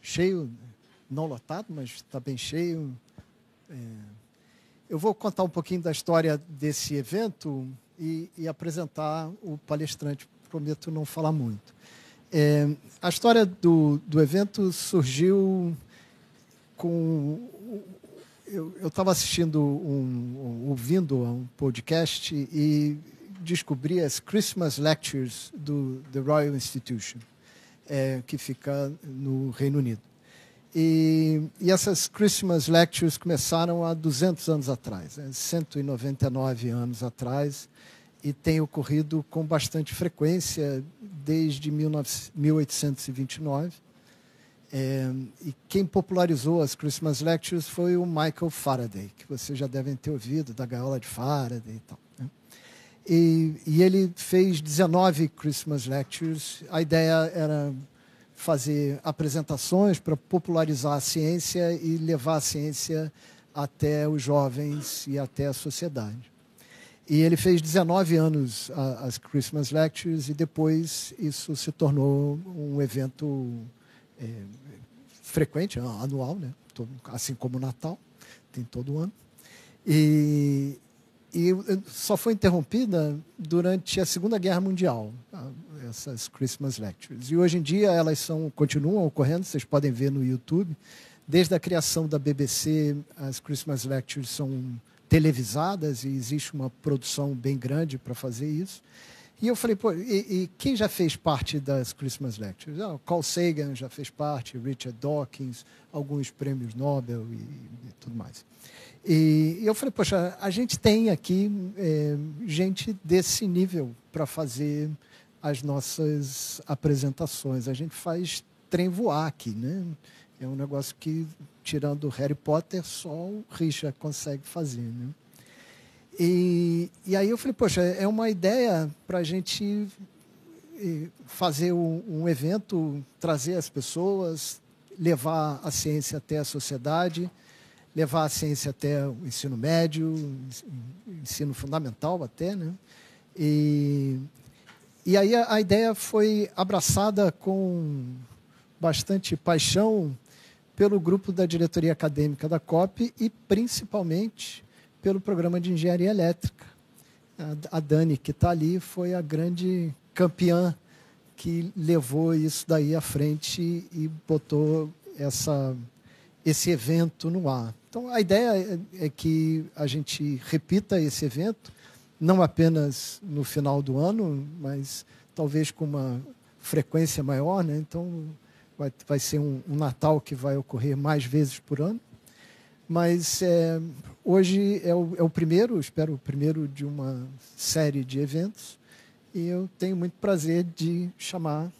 cheio, não lotado, mas está bem cheio. Eu vou contar um pouquinho da história desse evento e apresentar o palestrante. Prometo não falar muito. A história do evento surgiu com... Eu estava assistindo, ouvindo um podcast e descobri as Christmas Lectures do The Royal Institution, que fica no Reino Unido. E essas Christmas Lectures começaram há 200 anos atrás, 199 anos atrás, e tem ocorrido com bastante frequência desde 1829. E quem popularizou as Christmas Lectures foi o Michael Faraday, que vocês já devem ter ouvido, da gaiola de Faraday e tal, né? E ele fez 19 Christmas Lectures. A ideia era fazer apresentações para popularizar a ciência e levar a ciência até os jovens e até a sociedade. E ele fez 19 anos as Christmas Lectures e depois isso se tornou um evento frequente, anual, né? Assim como o Natal, tem todo ano. E só foi interrompida durante a Segunda Guerra Mundial, essas Christmas Lectures. E hoje em dia elas continuam ocorrendo, vocês podem ver no YouTube. Desde a criação da BBC, as Christmas Lectures são televisadas e existe uma produção bem grande para fazer isso. E eu falei, pô, e quem já fez parte das Christmas Lectures? Carl Sagan já fez parte, Richard Dawkins, alguns prêmios Nobel e tudo mais. E eu falei, poxa, a gente tem aqui gente desse nível para fazer as nossas apresentações. A gente faz trem voar aqui, né? É um negócio que, tirando Harry Potter, só o Richard consegue fazer, né? E aí eu falei, poxa, é uma ideia para a gente fazer um evento, trazer as pessoas, levar a ciência até a sociedade, levar a ciência até o ensino médio, ensino fundamental até, né? E aí a ideia foi abraçada com bastante paixão pelo grupo da diretoria acadêmica da COP e principalmente pelo programa de engenharia elétrica. A Dani, que está ali, foi a grande campeã que levou isso daí à frente e botou esse evento no ar. Então, a ideia é que a gente repita esse evento, não apenas no final do ano, mas talvez com uma frequência maior, né? Então, vai ser um Natal que vai ocorrer mais vezes por ano. Mas hoje é o primeiro, espero o primeiro de uma série de eventos, e eu tenho muito prazer de chamar o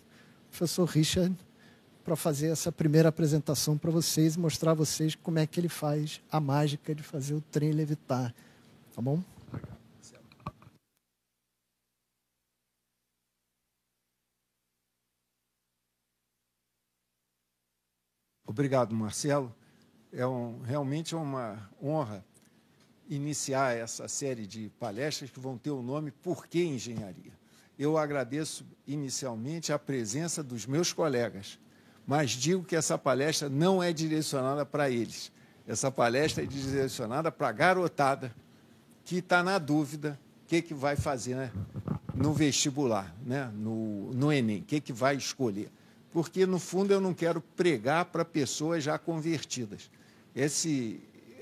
professor Richard para fazer essa primeira apresentação para vocês, mostrar a vocês como é que ele faz a mágica de fazer o trem levitar. Tá bom? Obrigado, Marcelo. Realmente é uma honra iniciar essa série de palestras que vão ter o nome Por que Engenharia? Eu agradeço inicialmente a presença dos meus colegas, mas digo que essa palestra não é direcionada para eles. Essa palestra é direcionada para a garotada que está na dúvida o que vai fazer, né, no vestibular, né, no Enem, o que vai escolher. Porque, no fundo, eu não quero pregar para pessoas já convertidas.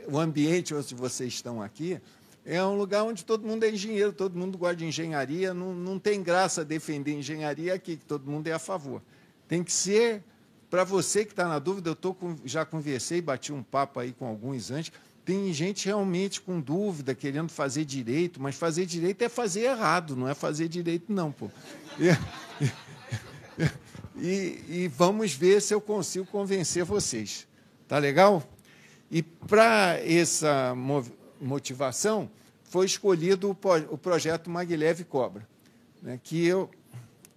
O ambiente onde vocês estão aqui é um lugar onde todo mundo é engenheiro, todo mundo gosta de engenharia, não tem graça defender engenharia aqui, que todo mundo é a favor. Tem que ser, para você que está na dúvida, já conversei, bati um papo aí com alguns antes, tem gente realmente com dúvida, querendo fazer direito, mas fazer direito é fazer errado, não é fazer direito não, pô. E vamos ver se eu consigo convencer vocês. Tá legal? E, para essa motivação, foi escolhido o projeto Maglev Cobra, né, que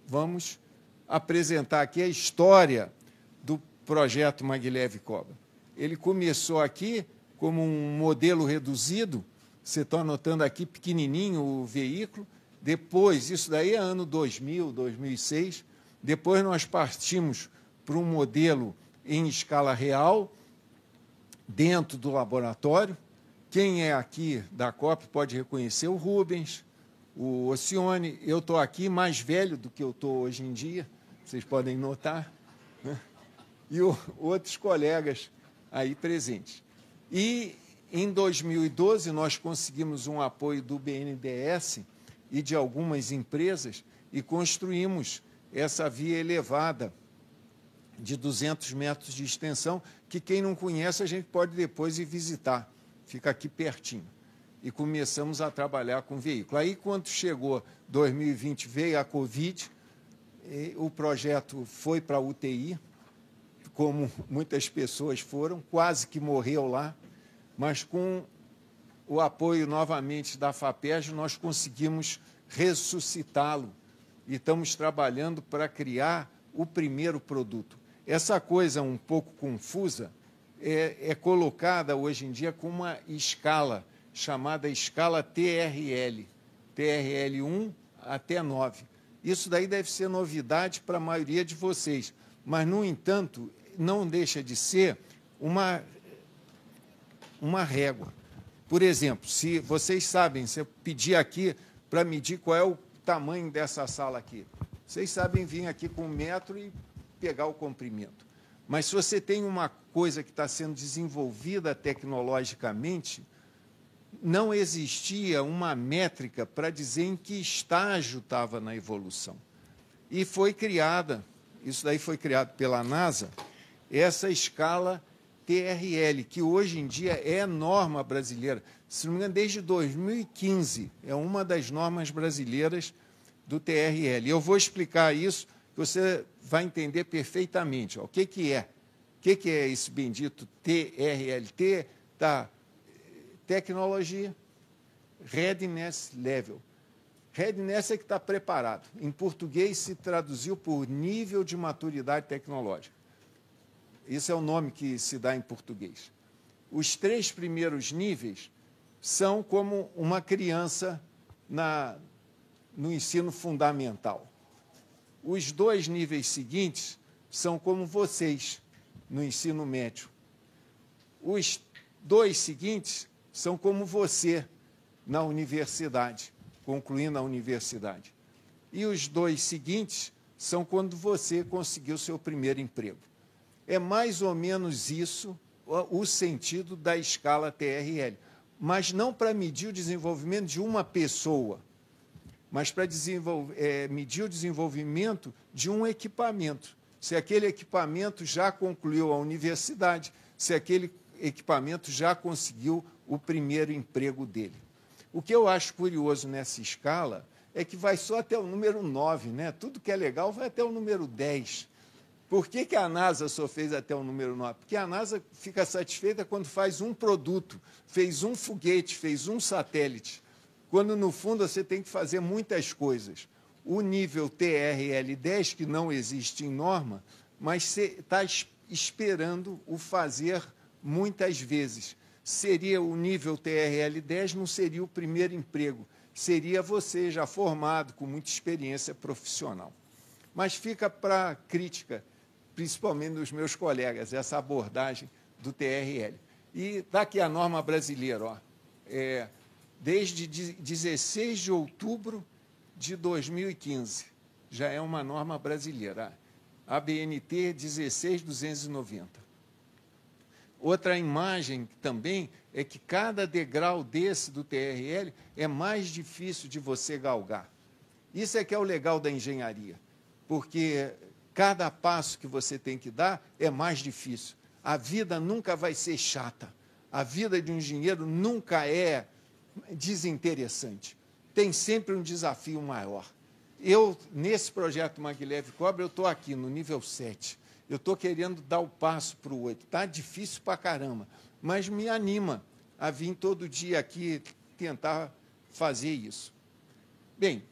vamos apresentar aqui a história do projeto Maglev Cobra. Ele começou aqui como um modelo reduzido, você está anotando aqui pequenininho o veículo, depois, isso daí é ano 2000, 2006, depois nós partimos para um modelo em escala real, dentro do laboratório. Quem é aqui da COP pode reconhecer o Rubens, o Ocione. Eu estou aqui mais velho do que eu estou hoje em dia, vocês podem notar, né? E outros colegas aí presentes. E, em 2012, nós conseguimos um apoio do BNDES e de algumas empresas e construímos essa via elevada de 200 metros de extensão, que quem não conhece, a gente pode depois ir visitar. Fica aqui pertinho. E começamos a trabalhar com veículo. Aí, quando chegou 2020, veio a Covid, o projeto foi para a UTI, como muitas pessoas foram, quase que morreu lá, mas com o apoio novamente da FAPERJ, nós conseguimos ressuscitá-lo e estamos trabalhando para criar o primeiro produto. Essa coisa um pouco confusa é colocada hoje em dia com uma escala chamada escala TRL, TRL 1 até 9. Isso daí deve ser novidade para a maioria de vocês, mas, no entanto, não deixa de ser uma régua. Por exemplo, se vocês sabem, se eu pedir aqui para medir qual é o tamanho dessa sala aqui, vocês sabem vir aqui com 1 metro e pegar o comprimento. Mas se você tem uma coisa que está sendo desenvolvida tecnologicamente, não existia uma métrica para dizer em que estágio estava na evolução. E foi criada, isso daí foi criado pela NASA, essa escala TRL, que hoje em dia é norma brasileira. Se não me engano, desde 2015, é uma das normas brasileiras do TRL. Eu vou explicar isso, que você vai entender perfeitamente. Ó, o que é? O que é esse bendito TRL? T está tecnologia, readiness level. Readiness é que está preparado. Em português se traduziu por nível de maturidade tecnológica. Esse é o nome que se dá em português. Os 3 primeiros níveis são como uma criança no ensino fundamental. Os 2 níveis seguintes são como vocês no ensino médio. Os 2 seguintes são como você na universidade, concluindo a universidade. E os 2 seguintes são quando você conseguiu seu primeiro emprego. É mais ou menos isso o sentido da escala TRL, mas não para medir o desenvolvimento de uma pessoa, mas para medir o desenvolvimento de um equipamento. Se aquele equipamento já concluiu a universidade, se aquele equipamento já conseguiu o primeiro emprego dele. O que eu acho curioso nessa escala é que vai só até o número 9, né? Tudo que é legal vai até o número 10. Por que a NASA só fez até o número 9? Porque a NASA fica satisfeita quando faz um produto, fez um foguete, fez um satélite, quando, no fundo, você tem que fazer muitas coisas. O nível TRL10, que não existe em norma, mas você está esperando o fazer muitas vezes. Seria o nível TRL10, não seria o primeiro emprego, seria você já formado, com muita experiência profissional. Mas fica para crítica, principalmente dos meus colegas, essa abordagem do TRL. E está aqui a norma brasileira, ó. Desde 16 de outubro de 2015, já é uma norma brasileira, ABNT 16290. Outra imagem também é que cada degrau desse do TRL é mais difícil de você galgar. Isso é que é o legal da engenharia, porque cada passo que você tem que dar é mais difícil. A vida nunca vai ser chata. A vida de um engenheiro nunca é desinteressante. Tem sempre um desafio maior. Nesse projeto Maglev Cobra, eu estou aqui no nível 7. Eu estou querendo dar o passo para o 8. Está difícil para caramba, mas me anima a vir todo dia aqui tentar fazer isso. Bem,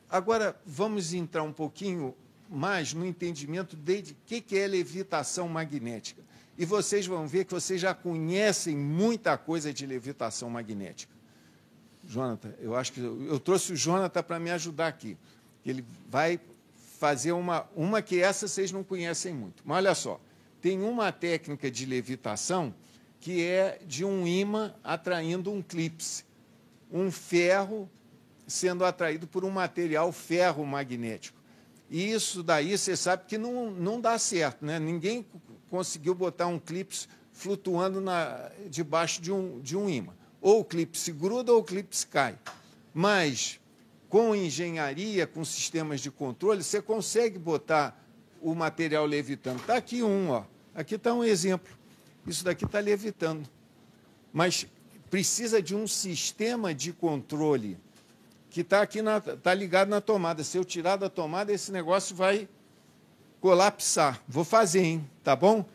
agora vamos entrar um pouquinho mais no entendimento de que é levitação magnética. E vocês vão ver que vocês já conhecem muita coisa de levitação magnética. Jonathan, eu acho que eu trouxe o Jonathan para me ajudar aqui. Ele vai fazer uma que essa vocês não conhecem muito. Mas olha só, tem uma técnica de levitação que é de um ímã atraindo um clípse, um ferro sendo atraído por um material ferromagnético. E isso daí, você sabe que não dá certo, né? Ninguém conseguiu botar um clípse flutuando debaixo de um ímã. Ou o clípse gruda ou o clípse cai. Mas, com engenharia, com sistemas de controle, você consegue botar o material levitando. Está aqui um, ó. Aqui está um exemplo. Isso daqui está levitando. Mas precisa de um sistema de controle que está aqui, está ligado na tomada. Se eu tirar da tomada, esse negócio vai colapsar. Vou fazer, hein? Tá bom?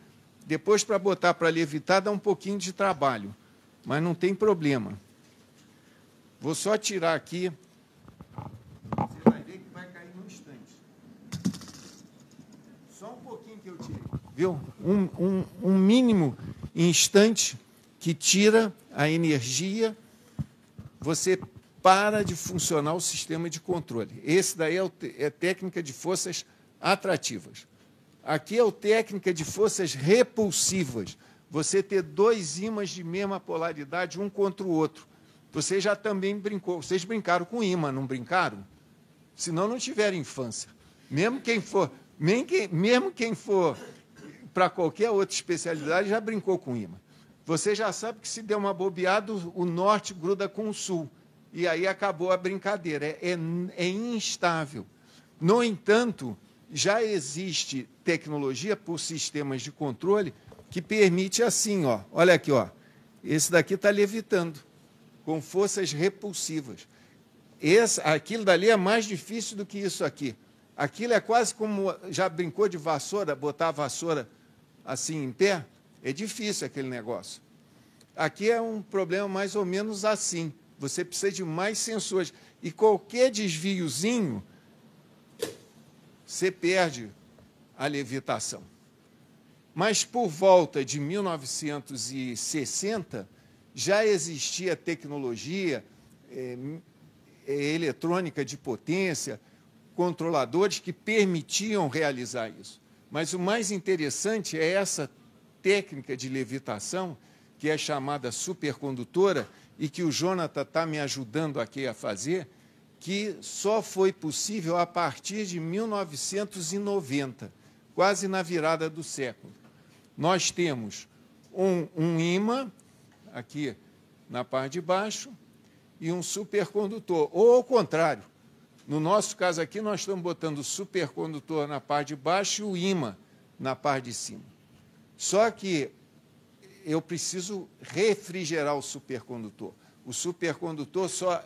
Depois, para botar para levitar, dá um pouquinho de trabalho, mas não tem problema. Vou só tirar aqui. Você vai ver que vai cair num instante. Só um pouquinho que eu tirei. Viu? Um mínimo instante que tira a energia, você para de funcionar o sistema de controle. Esse daí é técnica de forças atrativas. Aqui é a técnica de forças repulsivas. Você ter dois ímãs de mesma polaridade, um contra o outro. Você já também brincou. Vocês brincaram com ímã, não brincaram? Senão não tiveram infância. Mesmo quem for para qualquer outra especialidade, já brincou com ímã. Você já sabe que se der uma bobeada, o norte gruda com o sul. E aí acabou a brincadeira. É instável. No entanto, já existe tecnologia por sistemas de controle que permite assim, ó. Olha aqui, ó. Esse daqui está levitando, com forças repulsivas. Aquilo dali é mais difícil do que isso aqui. Aquilo é quase como, já brincou de vassoura, botar a vassoura assim em pé? É difícil aquele negócio. Aqui é um problema mais ou menos assim. Você precisa de mais sensores. E qualquer desviozinho, você perde a levitação. Mas, por volta de 1960, já existia tecnologia eletrônica de potência, controladores que permitiam realizar isso. Mas o mais interessante é essa técnica de levitação, que é chamada supercondutora, e que o Jonathan está me ajudando aqui a fazer, que só foi possível a partir de 1990, quase na virada do século. Nós temos um ímã, aqui na parte de baixo, e um supercondutor, ou ao contrário. No nosso caso aqui, nós estamos botando o supercondutor na parte de baixo e o ímã na parte de cima. Só que eu preciso refrigerar o supercondutor. O supercondutor só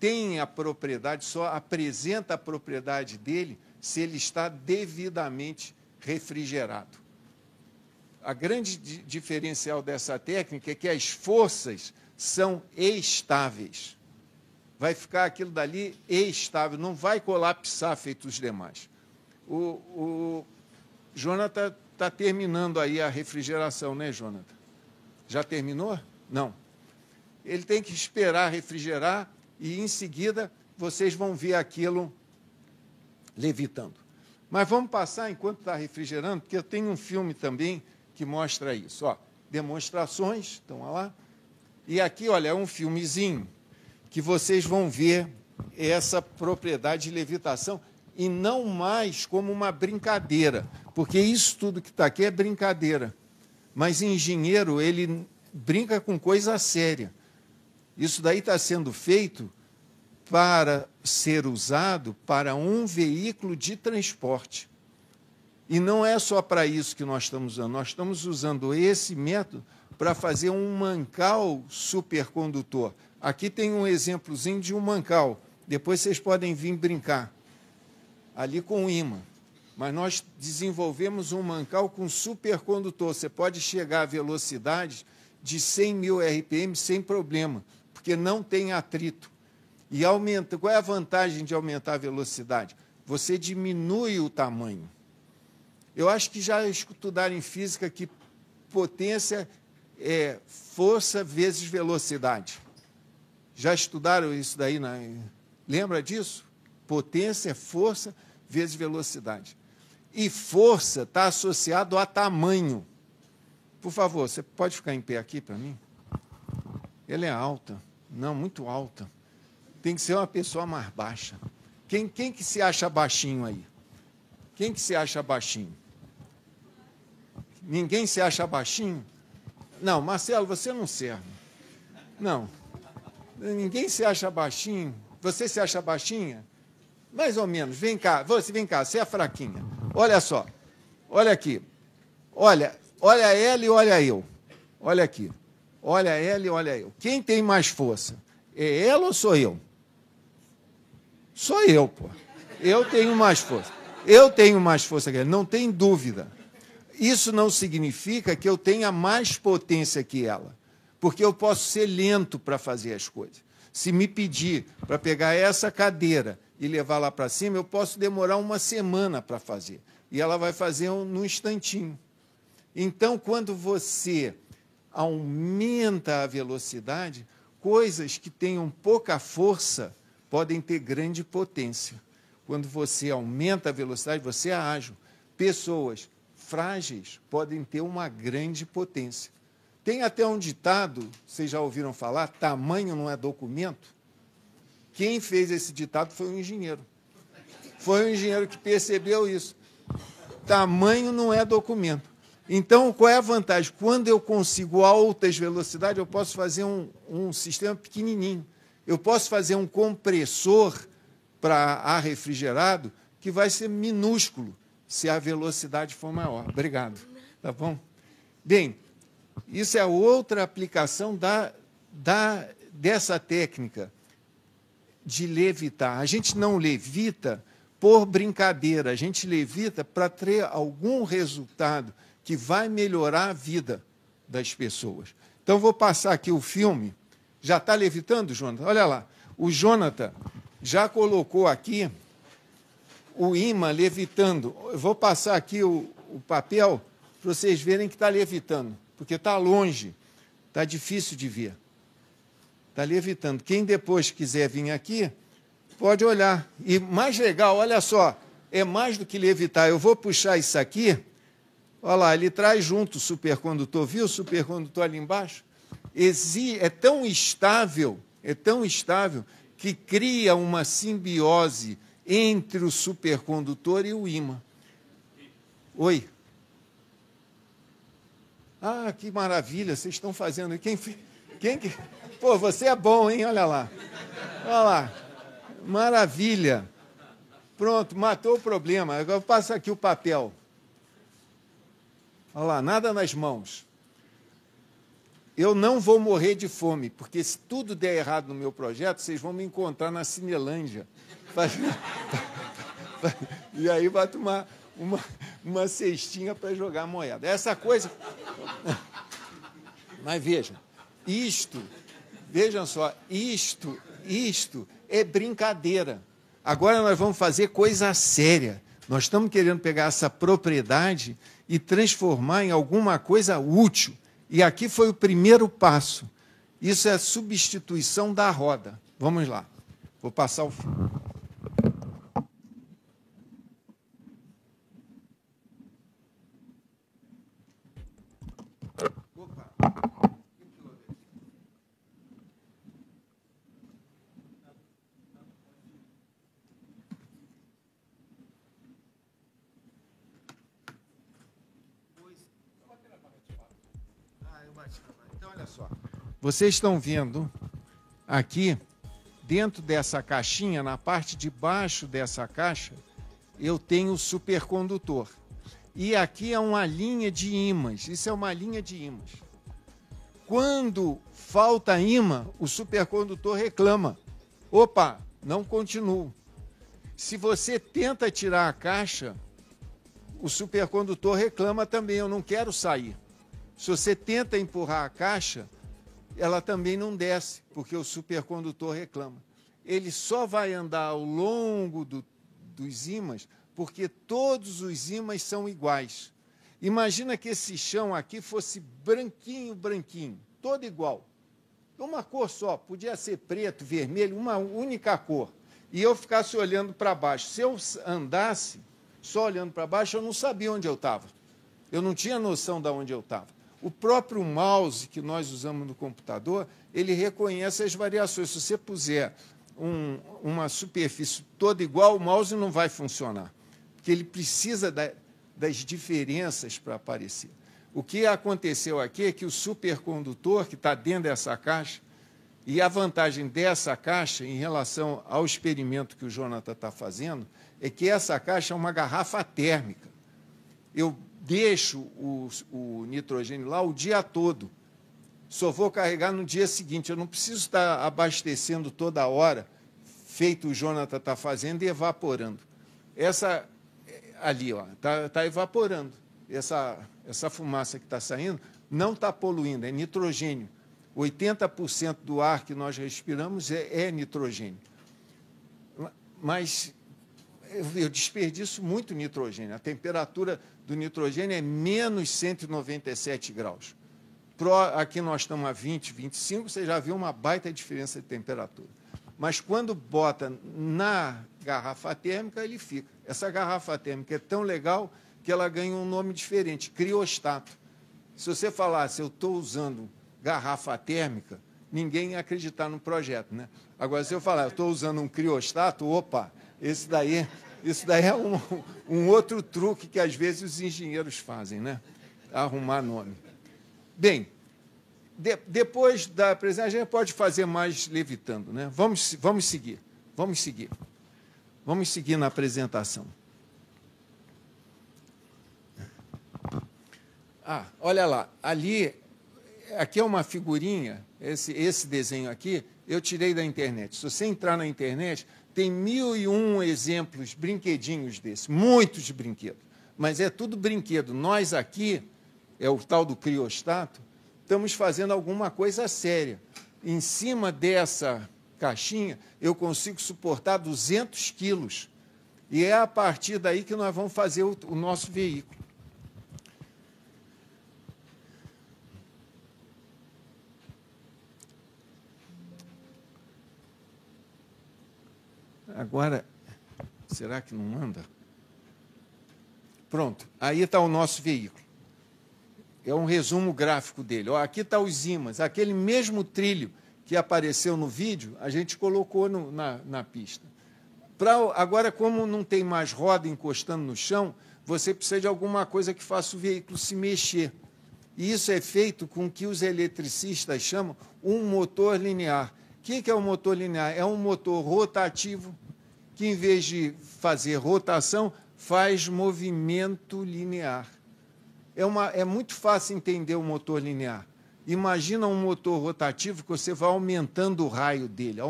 tem a propriedade, só apresenta a propriedade dele se ele está devidamente refrigerado. A grande diferencial dessa técnica é que as forças são estáveis. Vai ficar aquilo dali estável, não vai colapsar feito os demais. O Jonathan está terminando aí a refrigeração, né, Jonathan? Já terminou? Não. Ele tem que esperar refrigerar e, em seguida, vocês vão ver aquilo levitando. Mas vamos passar enquanto está refrigerando, porque eu tenho um filme também que mostra isso. Ó, demonstrações, estão lá. E aqui, olha, é um filmezinho que vocês vão ver essa propriedade de levitação e não mais como uma brincadeira, porque isso tudo que está aqui é brincadeira. Mas engenheiro, ele brinca com coisa séria. Isso daí está sendo feito para ser usado para um veículo de transporte. E não é só para isso que nós estamos usando. Nós estamos usando esse método para fazer um mancal supercondutor. Aqui tem um exemplozinho de um mancal. Depois vocês podem vir brincar. Ali com o ímã. Mas nós desenvolvemos um mancal com supercondutor. Você pode chegar a velocidade de 100 mil RPM sem problema, porque não tem atrito. E aumenta. Qual é a vantagem de aumentar a velocidade? Você diminui o tamanho. Eu acho que já estudaram em física que potência é força vezes velocidade. Já estudaram isso daí? Lembra disso? Potência é força vezes velocidade. E força está associado a tamanho. Por favor, você pode ficar em pé aqui para mim? Ela é alta. Não, muito alta. Tem que ser uma pessoa mais baixa. Quem que se acha baixinho aí? Quem que se acha baixinho? Ninguém se acha baixinho? Não, Marcelo, você não serve. Não. Ninguém se acha baixinho. Você se acha baixinha? Mais ou menos. Vem cá, você é fraquinha. Olha só. Olha aqui. Olha ela e olha eu. Olha aqui. Olha ela e olha eu. Quem tem mais força? É ela ou sou eu? Sou eu, pô. Eu tenho mais força. Eu tenho mais força que ela, não tem dúvida. Isso não significa que eu tenha mais potência que ela, porque eu posso ser lento para fazer as coisas. Se me pedir para pegar essa cadeira e levar lá para cima, eu posso demorar uma semana para fazer. E ela vai fazer num instantinho. Então, quando você aumenta a velocidade, coisas que tenham pouca força podem ter grande potência. Quando você aumenta a velocidade, você é ágil. Pessoas frágeis podem ter uma grande potência. Tem até um ditado, vocês já ouviram falar, tamanho não é documento? Quem fez esse ditado foi um engenheiro. Foi um engenheiro que percebeu isso. Tamanho não é documento. Então, qual é a vantagem? Quando eu consigo altas velocidades, eu posso fazer um sistema pequenininho. Eu posso fazer um compressor para ar refrigerado que vai ser minúsculo se a velocidade for maior. Obrigado. Tá bom? Bem, isso é outra aplicação dessa técnica de levitar. A gente não levita por brincadeira, a gente levita para ter algum resultado que vai melhorar a vida das pessoas. Então, vou passar aqui o filme. Já está levitando, Jonathan? Olha lá. O Jonathan já colocou aqui o imã levitando. Eu vou passar aqui o papel para vocês verem que está levitando, porque está longe, está difícil de ver. Está levitando. Quem depois quiser vir aqui, pode olhar. E mais legal, olha só, é mais do que levitar. Eu vou puxar isso aqui. Olha lá, ele traz junto o supercondutor. Viu o supercondutor ali embaixo? É tão estável que cria uma simbiose entre o supercondutor e o ímã. Oi? Ah, que maravilha, vocês estão fazendo. Pô, você é bom, hein? Olha lá. Olha lá. Maravilha. Pronto, matou o problema. Agora passa aqui o papel. Olha lá, nada nas mãos. Eu não vou morrer de fome, porque se tudo der errado no meu projeto, vocês vão me encontrar na Cinelândia. E aí vai tomar uma cestinha para jogar moeda. Essa coisa... Mas vejam só, isto é brincadeira. Agora nós vamos fazer coisa séria. Nós estamos querendo pegar essa propriedade e transformar em alguma coisa útil. E aqui foi o primeiro passo. Isso é a substituição da roda. Vamos lá. Vou passar o filme. Então, olha só. Vocês estão vendo aqui, dentro dessa caixinha, na parte de baixo dessa caixa, eu tenho o supercondutor. E aqui é uma linha de ímãs. Isso é uma linha de ímãs. Quando falta ímã, o supercondutor reclama. Opa, não continuo. Se você tenta tirar a caixa, o supercondutor reclama também, eu não quero sair. Se você tenta empurrar a caixa, ela também não desce, porque o supercondutor reclama. Ele só vai andar ao longo dos ímãs, porque todos os ímãs são iguais. Imagina que esse chão aqui fosse branquinho, branquinho, todo igual. Uma cor só, podia ser preto, vermelho, uma única cor. E eu ficasse olhando para baixo. Se eu andasse, só olhando para baixo, eu não sabia onde eu estava. Eu não tinha noção de onde eu estava. O próprio mouse que nós usamos no computador, ele reconhece as variações. Se você puser uma superfície toda igual, o mouse não vai funcionar, porque ele precisa das diferenças para aparecer. O que aconteceu aqui é que o supercondutor, que está dentro dessa caixa, e a vantagem dessa caixa em relação ao experimento que o Jonathan está fazendo, é que essa caixa é uma garrafa térmica. Eu deixo o nitrogênio lá o dia todo. Só vou carregar no dia seguinte. Eu não preciso estar abastecendo toda hora, feito o Jonathan está fazendo, e evaporando. Essa ali está evaporando. Essa fumaça que está saindo não está poluindo, é nitrogênio. 80% do ar que nós respiramos é nitrogênio. Mas eu desperdiço muito nitrogênio. A temperatura do nitrogênio é menos 197 graus. Aqui nós estamos a 20, 25, você já viu uma baita diferença de temperatura. Mas quando bota na garrafa térmica, ele fica. Essa garrafa térmica é tão legal que ela ganha um nome diferente, criostato. Se você falasse, eu estou usando garrafa térmica, ninguém ia acreditar no projeto, né? Agora, se eu falar, eu estou usando um criostato, opa, isso daí é um outro truque que, às vezes, os engenheiros fazem, né? Arrumar nome. Bem, depois da apresentação, a gente pode fazer mais levitando, né? Vamos seguir. Vamos seguir na apresentação. Olha lá, aqui é uma figurinha, esse desenho aqui, eu tirei da internet. Se você entrar na internet, tem 1001 exemplos, brinquedinhos desses, muitos brinquedos. Mas é tudo brinquedo. Nós aqui, é o tal do criostato, estamos fazendo alguma coisa séria. Em cima dessa caixinha, eu consigo suportar 200 quilos. E é a partir daí que nós vamos fazer o nosso veículo. Agora, será que não anda? Pronto, aí está o nosso veículo. É um resumo gráfico dele. Aqui está os ímãs, aquele mesmo trilho que apareceu no vídeo, a gente colocou na pista. Agora, como não tem mais roda encostando no chão, você precisa de alguma coisa que faça o veículo se mexer. E isso é feito com o que os eletricistas chamam um motor linear. O que é um motor linear? É um motor rotativo que, em vez de fazer rotação, faz movimento linear. É muito fácil entender o motor linear. Imagina um motor rotativo que você vai aumentando o raio dele,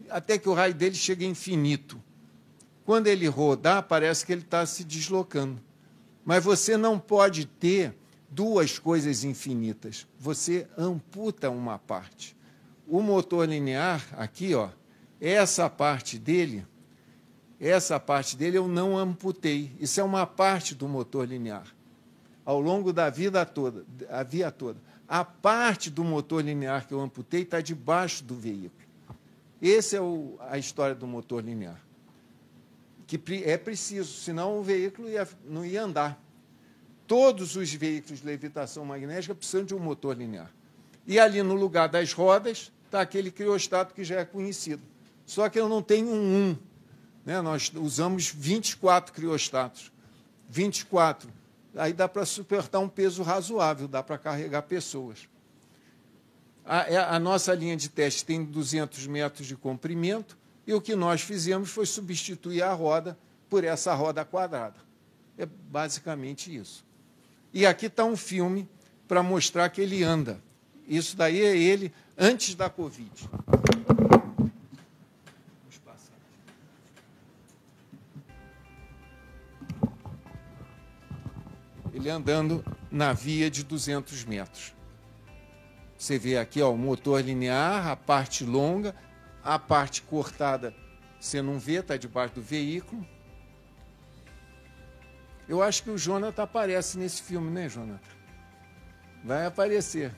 até que o raio dele chegue a infinito. Quando ele rodar, parece que ele está se deslocando. Mas você não pode ter duas coisas infinitas. Você amputa uma parte. O motor linear, aqui, essa parte dele eu não amputei. Isso é uma parte do motor linear. Ao longo da via toda. A parte do motor linear que eu amputei está debaixo do veículo. Essa é a história do motor linear. Que é preciso, senão o veículo não ia andar. Todos os veículos de levitação magnética precisam de um motor linear. E ali, no lugar das rodas, está aquele criostato que já é conhecido. Só que eu não tenho um. Né? Nós usamos 24 criostatos. 24. Aí dá para suportar um peso razoável, dá para carregar pessoas. A nossa linha de teste tem 200 metros de comprimento, e o que nós fizemos foi substituir a roda por essa roda quadrada. É basicamente isso. E aqui está um filme para mostrar que ele anda. Isso daí é ele antes da Covid. Vamos passar. Ele andando na via de 200 metros. Você vê aqui o motor linear, a parte longa, a parte cortada você não vê, está debaixo do veículo. Eu acho que o Jonathan aparece nesse filme, né, Jonathan? Vai aparecer.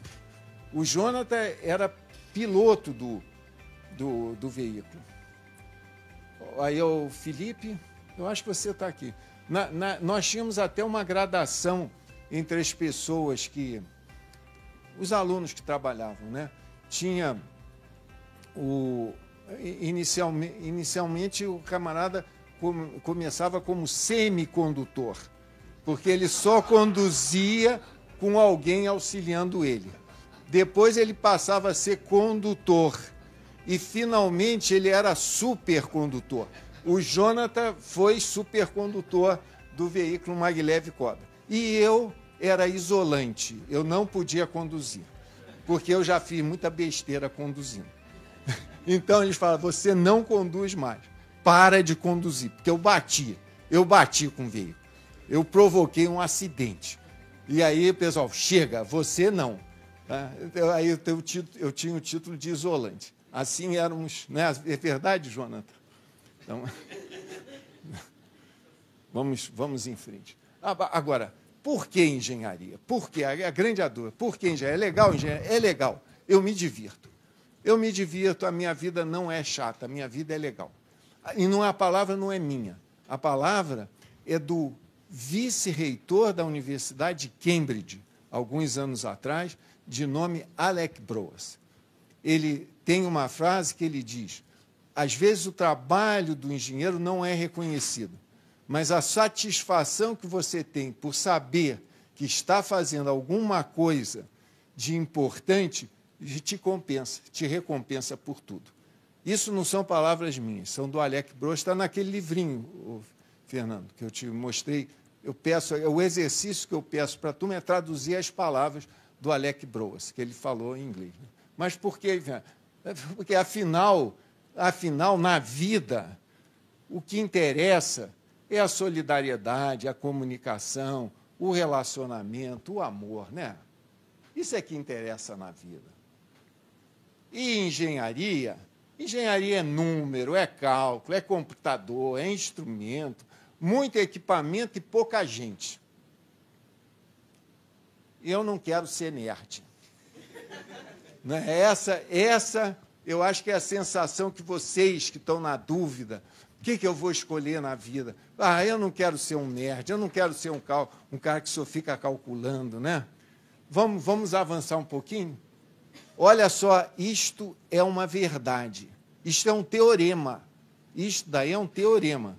O Jonathan era piloto do veículo. Aí é o Felipe, Eu acho que você está aqui. Nós tínhamos até uma gradação entre as pessoas que... Os alunos que trabalhavam, né? Tinha inicialmente o camarada começava como semicondutor, porque ele só conduzia com alguém auxiliando ele. Depois ele passava a ser condutor e finalmente ele era supercondutor. O Jonathan foi supercondutor do veículo Maglev Cobra. E eu era isolante, eu não podia conduzir, porque eu já fiz muita besteira conduzindo. Então eles falaram, você não conduz mais, para de conduzir, porque eu bati com o veículo, eu provoquei um acidente. E aí, pessoal, chega, você não. Tá? Aí eu tinha o título de isolante. Assim éramos, né? É verdade, Jonathan? Então, vamos em frente. Agora, por que engenharia? Por que? A grande dúvida. Por que engenharia? É legal engenharia? É legal. Eu me divirto. Eu me divirto, a minha vida não é chata, a minha vida é legal. E a palavra não é minha. A palavra é do vice-reitor da Universidade de Cambridge, alguns anos atrás, de nome Alec Broas. Ele tem uma frase que ele diz, às vezes o trabalho do engenheiro não é reconhecido, mas a satisfação que você tem por saber que está fazendo alguma coisa de importante te recompensa por tudo. Isso não são palavras minhas, são do Alec Broas, está naquele livrinho, Fernando, que eu te mostrei. O exercício que eu peço para a turma é traduzir as palavras do Alec Broas, que ele falou em inglês. Mas por quê? Porque, afinal, na vida, o que interessa é a solidariedade, a comunicação, o relacionamento, o amor, né? Isso é que interessa na vida. E engenharia é número, é cálculo, é computador, é instrumento, muito equipamento e pouca gente. Eu não quero ser nerd. Essa, eu acho que é a sensação que vocês que estão na dúvida, o que eu vou escolher na vida? Eu não quero ser um nerd, eu não quero ser um cara que só fica calculando, né? Vamos avançar um pouquinho? Olha só, isto é uma verdade. Isto é um teorema. Isto daí é um teorema.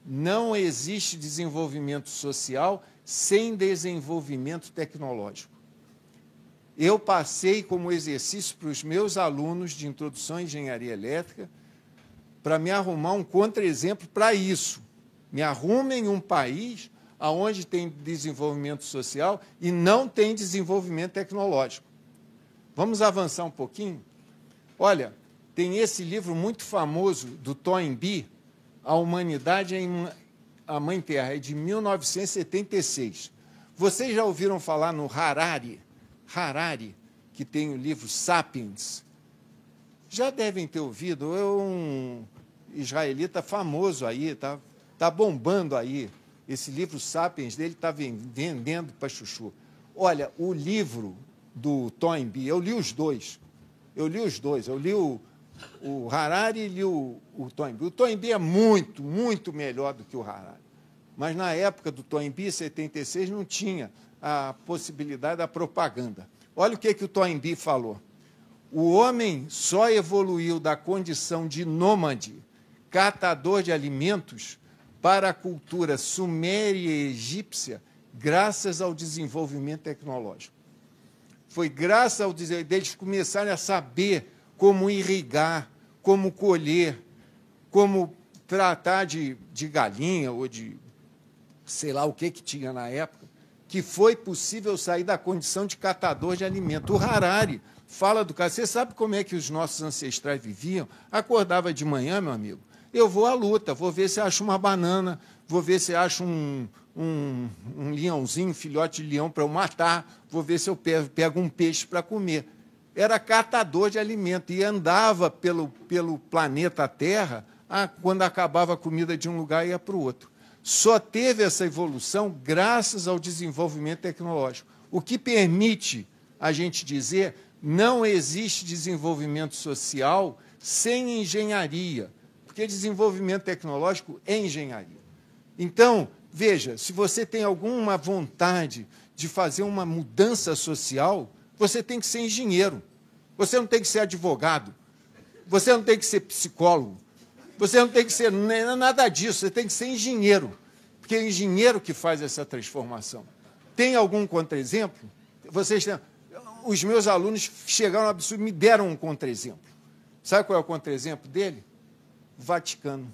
Não existe desenvolvimento social sem desenvolvimento tecnológico. Eu passei como exercício para os meus alunos de introdução à engenharia elétrica para me arrumar um contra-exemplo para isso. Me arrumem um país onde tem desenvolvimento social e não tem desenvolvimento tecnológico. Vamos avançar um pouquinho? Olha, tem esse livro muito famoso do Toynbee, A Humanidade em a Mãe Terra, é de 1976. Vocês já ouviram falar no Harari? Harari, que tem o livro Sapiens. Já devem ter ouvido, é um israelita famoso aí, tá bombando aí. Esse livro Sapiens dele está vendendo para chuchu. Olha, o livro do Toynbee, eu li os dois. Eu li o Harari e li o Toynbee. O Toynbee é muito, muito melhor do que o Harari. Mas na época do Toynbee, 76, não tinha a possibilidade da propaganda. Olha o que o Toynbee falou. O homem só evoluiu da condição de nômade, catador de alimentos, para a cultura suméria e egípcia, graças ao desenvolvimento tecnológico. Foi graças ao deles começarem a saber como irrigar, como colher, como tratar de galinha ou de sei lá o que tinha na época, que foi possível sair da condição de catador de alimento. O Harari fala do caso. Você sabe como é que os nossos ancestrais viviam? Acordava de manhã, meu amigo, eu vou à luta, vou ver se acho uma banana, vou ver se acho um leãozinho, um filhote de leão para eu matar, vou ver se eu pego um peixe para comer. Era catador de alimento e andava pelo planeta Terra, quando acabava a comida de um lugar ia para o outro. Só teve essa evolução graças ao desenvolvimento tecnológico, o que permite a gente dizer não existe desenvolvimento social sem engenharia, porque desenvolvimento tecnológico é engenharia. Então, veja, se você tem alguma vontade de fazer uma mudança social, você tem que ser engenheiro. Você não tem que ser advogado. Você não tem que ser psicólogo. Você não tem que ser nada disso. Você tem que ser engenheiro. Porque é engenheiro que faz essa transformação. Tem algum contra-exemplo? Os meus alunos chegaram ao absurdo, me deram um contra-exemplo. Sabe qual é o contra-exemplo dele? O Vaticano.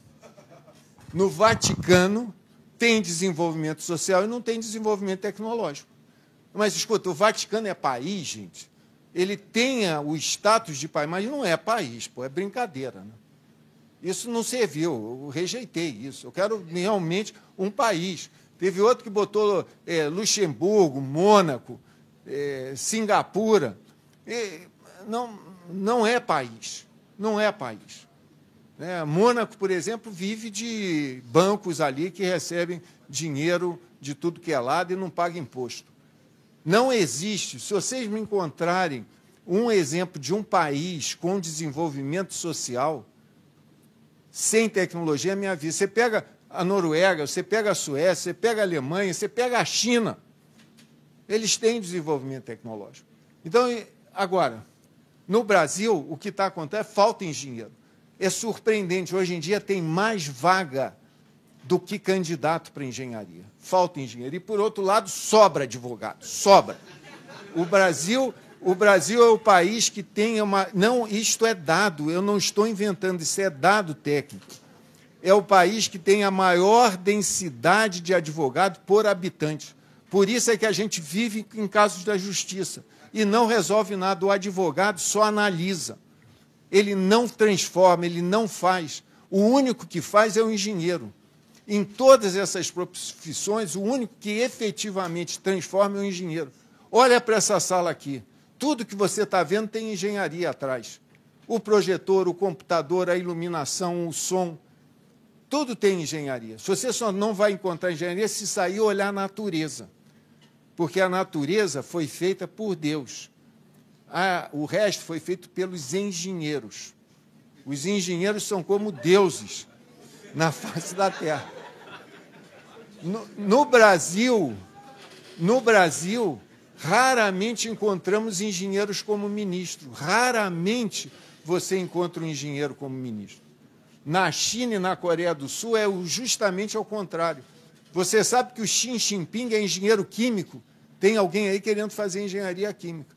No Vaticano tem desenvolvimento social e não tem desenvolvimento tecnológico. Mas, escuta, o Vaticano é país, gente. Ele tem o status de país, mas não é país, pô, é brincadeira. Né? Isso não serviu, eu rejeitei isso. Eu quero realmente um país. Teve outro que botou Luxemburgo, Mônaco, Singapura. Não é país. Não é país. Mônaco, por exemplo, vive de bancos ali que recebem dinheiro de tudo que é lado e não pagam imposto. Não existe. Se vocês me encontrarem um exemplo de um país com desenvolvimento social, sem tecnologia, me avisa. Você pega a Noruega, você pega a Suécia, você pega a Alemanha, você pega a China. Eles têm desenvolvimento tecnológico. Então, agora, no Brasil, o que está acontecendo é falta de engenheiro. É surpreendente. Hoje em dia tem mais vaga do que candidato para engenharia. Falta engenheiro. E, por outro lado, sobra advogado. Sobra. O Brasil é o país que tem uma... Não, isto é dado, eu não estou inventando, isso é dado técnico. É o país que tem a maior densidade de advogado por habitante. Por isso é que a gente vive em casos da justiça e não resolve nada. O advogado só analisa. Ele não transforma, ele não faz. O único que faz é o engenheiro. Em todas essas profissões, o único que efetivamente transforma é o engenheiro. Olha para essa sala aqui. Tudo que você está vendo tem engenharia atrás. O projetor, o computador, a iluminação, o som, tudo tem engenharia. Você só não vai encontrar engenharia se sair olhar a natureza. Porque a natureza foi feita por Deus. O resto foi feito pelos engenheiros. Os engenheiros são como deuses na face da terra. No Brasil, raramente encontramos engenheiros como ministro. Raramente você encontra um engenheiro como ministro. Na China e na Coreia do Sul é justamente ao contrário. Você sabe que o Xi Jinping é engenheiro químico? Tem alguém aí querendo fazer engenharia química.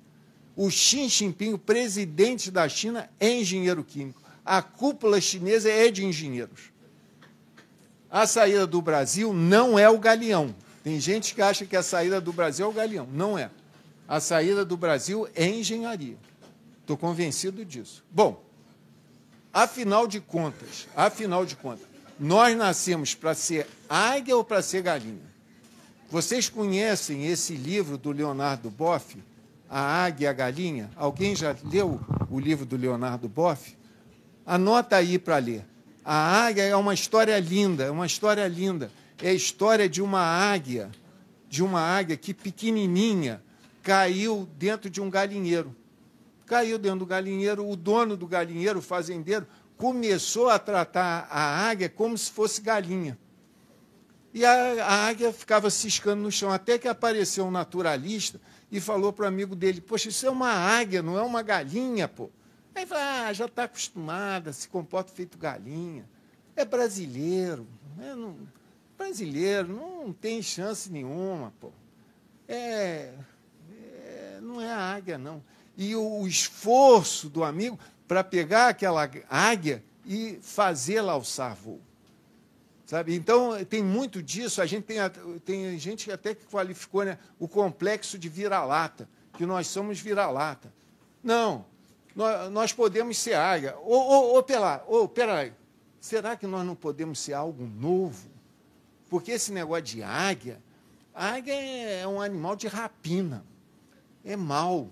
O Xi Jinping, o presidente da China, é engenheiro químico. A cúpula chinesa é de engenheiros. A saída do Brasil não é o Galeão. Tem gente que acha que a saída do Brasil é o Galeão. Não é. A saída do Brasil é engenharia. Estou convencido disso. Bom, afinal de contas, nós nascemos para ser águia ou para ser galinha? Vocês conhecem esse livro do Leonardo Boff, A Águia e a Galinha? Alguém já leu o livro do Leonardo Boff? Anota aí para ler. A águia é uma história linda, é uma história linda. É a história de uma águia que, pequenininha, caiu dentro de um galinheiro. Caiu dentro do galinheiro, o dono do galinheiro, o fazendeiro, começou a tratar a águia como se fosse galinha. E a águia ficava ciscando no chão, até que apareceu um naturalista e falou para o amigo dele, poxa, isso é uma águia, não é uma galinha, pô. Aí ele falou, já está acostumada, se comporta feito galinha. É brasileiro, brasileiro não tem chance nenhuma, pô. Não é a águia, não. E o esforço do amigo para pegar aquela águia e fazê-la alçar voo. Sabe? Então, tem muito disso. A gente tem gente até que qualificou, né, o complexo de vira-lata, que nós somos vira-lata. Não, nós podemos ser águia. Peraí, será que nós não podemos ser algo novo? Porque esse negócio de águia é um animal de rapina, é mau,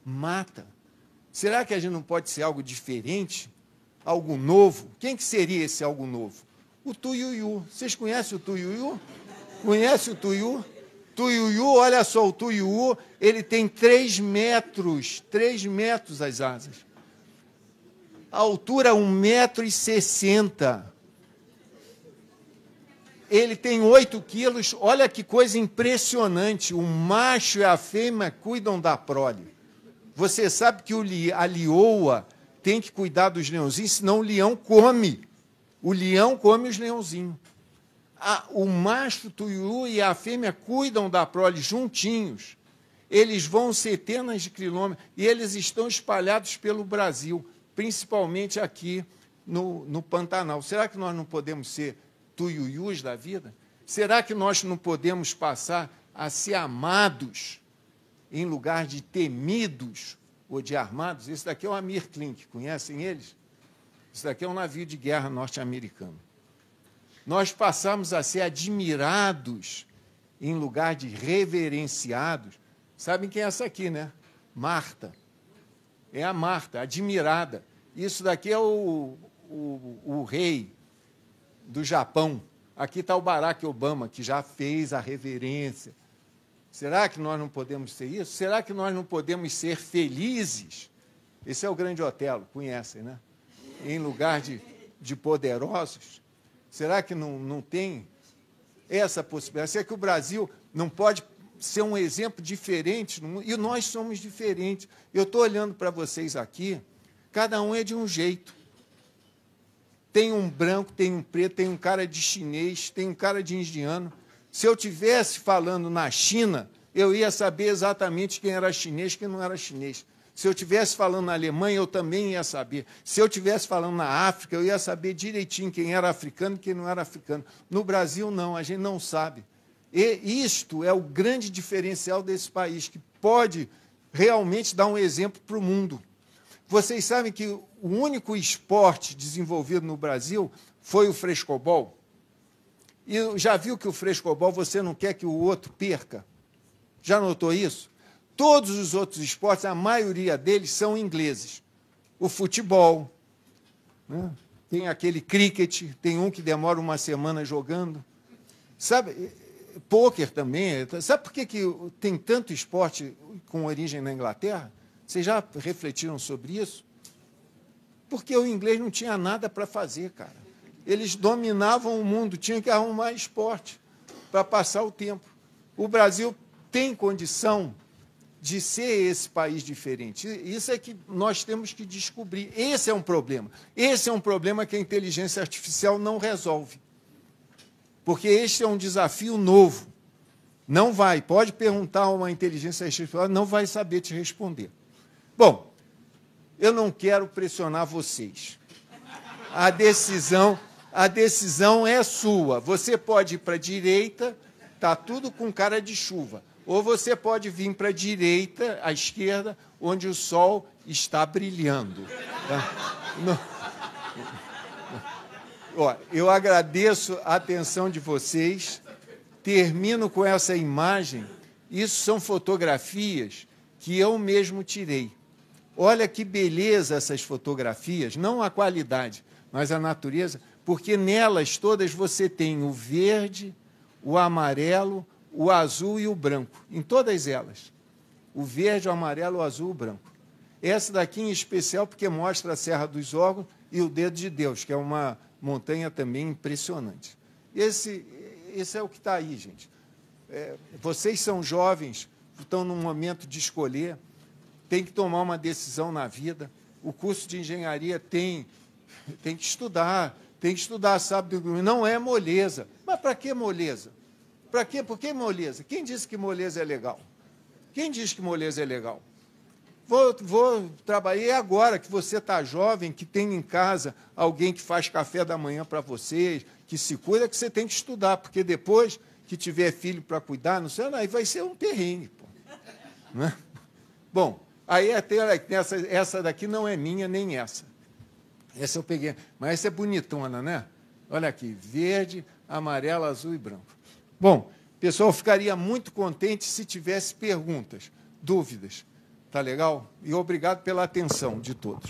mata. Será que a gente não pode ser algo diferente, algo novo? Quem que seria esse algo novo? O tuiuiu. Vocês conhecem o tuiuiu? Conhece o tuiuiu? Tuiuiu, olha só, o tuiuiu, ele tem 3 metros as asas. A altura 1,60 m. Ele tem 8 quilos. Olha que coisa impressionante. O macho e a fêmea cuidam da prole. Você sabe que a leoa tem que cuidar dos leãozinhos, senão o leão come. O leão come os leãozinhos. O macho tuiuiu e a fêmea cuidam da prole juntinhos. Eles vão centenas de quilômetros e eles estão espalhados pelo Brasil, principalmente aqui no Pantanal. Será que nós não podemos ser tuiuius da vida? Será que nós não podemos passar a ser amados em lugar de temidos ou de armados? Esse daqui é o Amir Klink, conhecem eles? Esse daqui é um navio de guerra norte-americano. Nós passamos a ser admirados em lugar de reverenciados. Sabem quem é essa aqui, né? Marta. É a Marta, admirada. Isso daqui é o rei do Japão. Aqui está o Barack Obama, que já fez a reverência. Será que nós não podemos ser isso? Será que nós não podemos ser felizes? Esse é o Grande Otelo, conhecem, né? Em lugar de poderosos. Será que não tem essa possibilidade? Será que o Brasil não pode ser um exemplo diferente no mundo? E nós somos diferentes. Eu estou olhando para vocês aqui, cada um é de um jeito. Tem um branco, tem um preto, tem um cara de chinês, tem um cara de indiano. Se eu estivesse falando na China, eu ia saber exatamente quem era chinês e quem não era chinês. Se eu estivesse falando na Alemanha, eu também ia saber. Se eu estivesse falando na África, eu ia saber direitinho quem era africano e quem não era africano. No Brasil, não, a gente não sabe. E isto é o grande diferencial desse país, que pode realmente dar um exemplo para o mundo. Vocês sabem que o único esporte desenvolvido no Brasil foi o frescobol? E já viu que o frescobol você não quer que o outro perca? Já notou isso? Todos os outros esportes, a maioria deles são ingleses. O futebol, né? Tem aquele cricket, tem um que demora uma semana jogando. Sabe, pôquer também. Sabe por que tem tanto esporte com origem na Inglaterra? Vocês já refletiram sobre isso? Porque o inglês não tinha nada para fazer, cara. Eles dominavam o mundo, tinham que arrumar esporte para passar o tempo. O Brasil tem condição de ser esse país diferente. Isso é que nós temos que descobrir. Esse é um problema. Esse é um problema que a inteligência artificial não resolve. Porque este é um desafio novo. Não vai. Pode perguntar a uma inteligência artificial, não vai saber te responder. Bom, eu não quero pressionar vocês. A decisão é sua. Você pode ir para a direita, está tudo com cara de chuva. Ou você pode vir para a direita, à esquerda, onde o sol está brilhando. Ó, eu agradeço a atenção de vocês. Termino com essa imagem. Isso são fotografias que eu mesmo tirei. Olha que beleza essas fotografias, não a qualidade, mas a natureza, porque nelas todas você tem o verde, o amarelo, o azul e o branco, em todas elas. O verde, o amarelo, o azul e o branco. Essa daqui em especial porque mostra a Serra dos Órgãos e o Dedo de Deus, que é uma montanha também impressionante. Esse é o que está aí, gente. Vocês são jovens, estão num momento de escolher, tem que tomar uma decisão na vida. O curso de engenharia tem que estudar, sabe? Não é moleza. Mas para que moleza? Para quê? Por que moleza? Quem disse que moleza é legal? Quem diz que moleza é legal? Vou trabalhar agora que você está jovem, que tem em casa alguém que faz café da manhã para vocês, que se cuida, que você tem que estudar, porque depois que tiver filho para cuidar, não sei, aí vai ser um perrengue. Pô. Né? Bom, aí até essa daqui não é minha, nem essa. Essa eu peguei, mas essa é bonitona, né? Olha aqui, verde, amarelo, azul e branco. Bom, pessoal, ficaria muito contente se tivesse perguntas, dúvidas. Tá legal? E obrigado pela atenção de todos.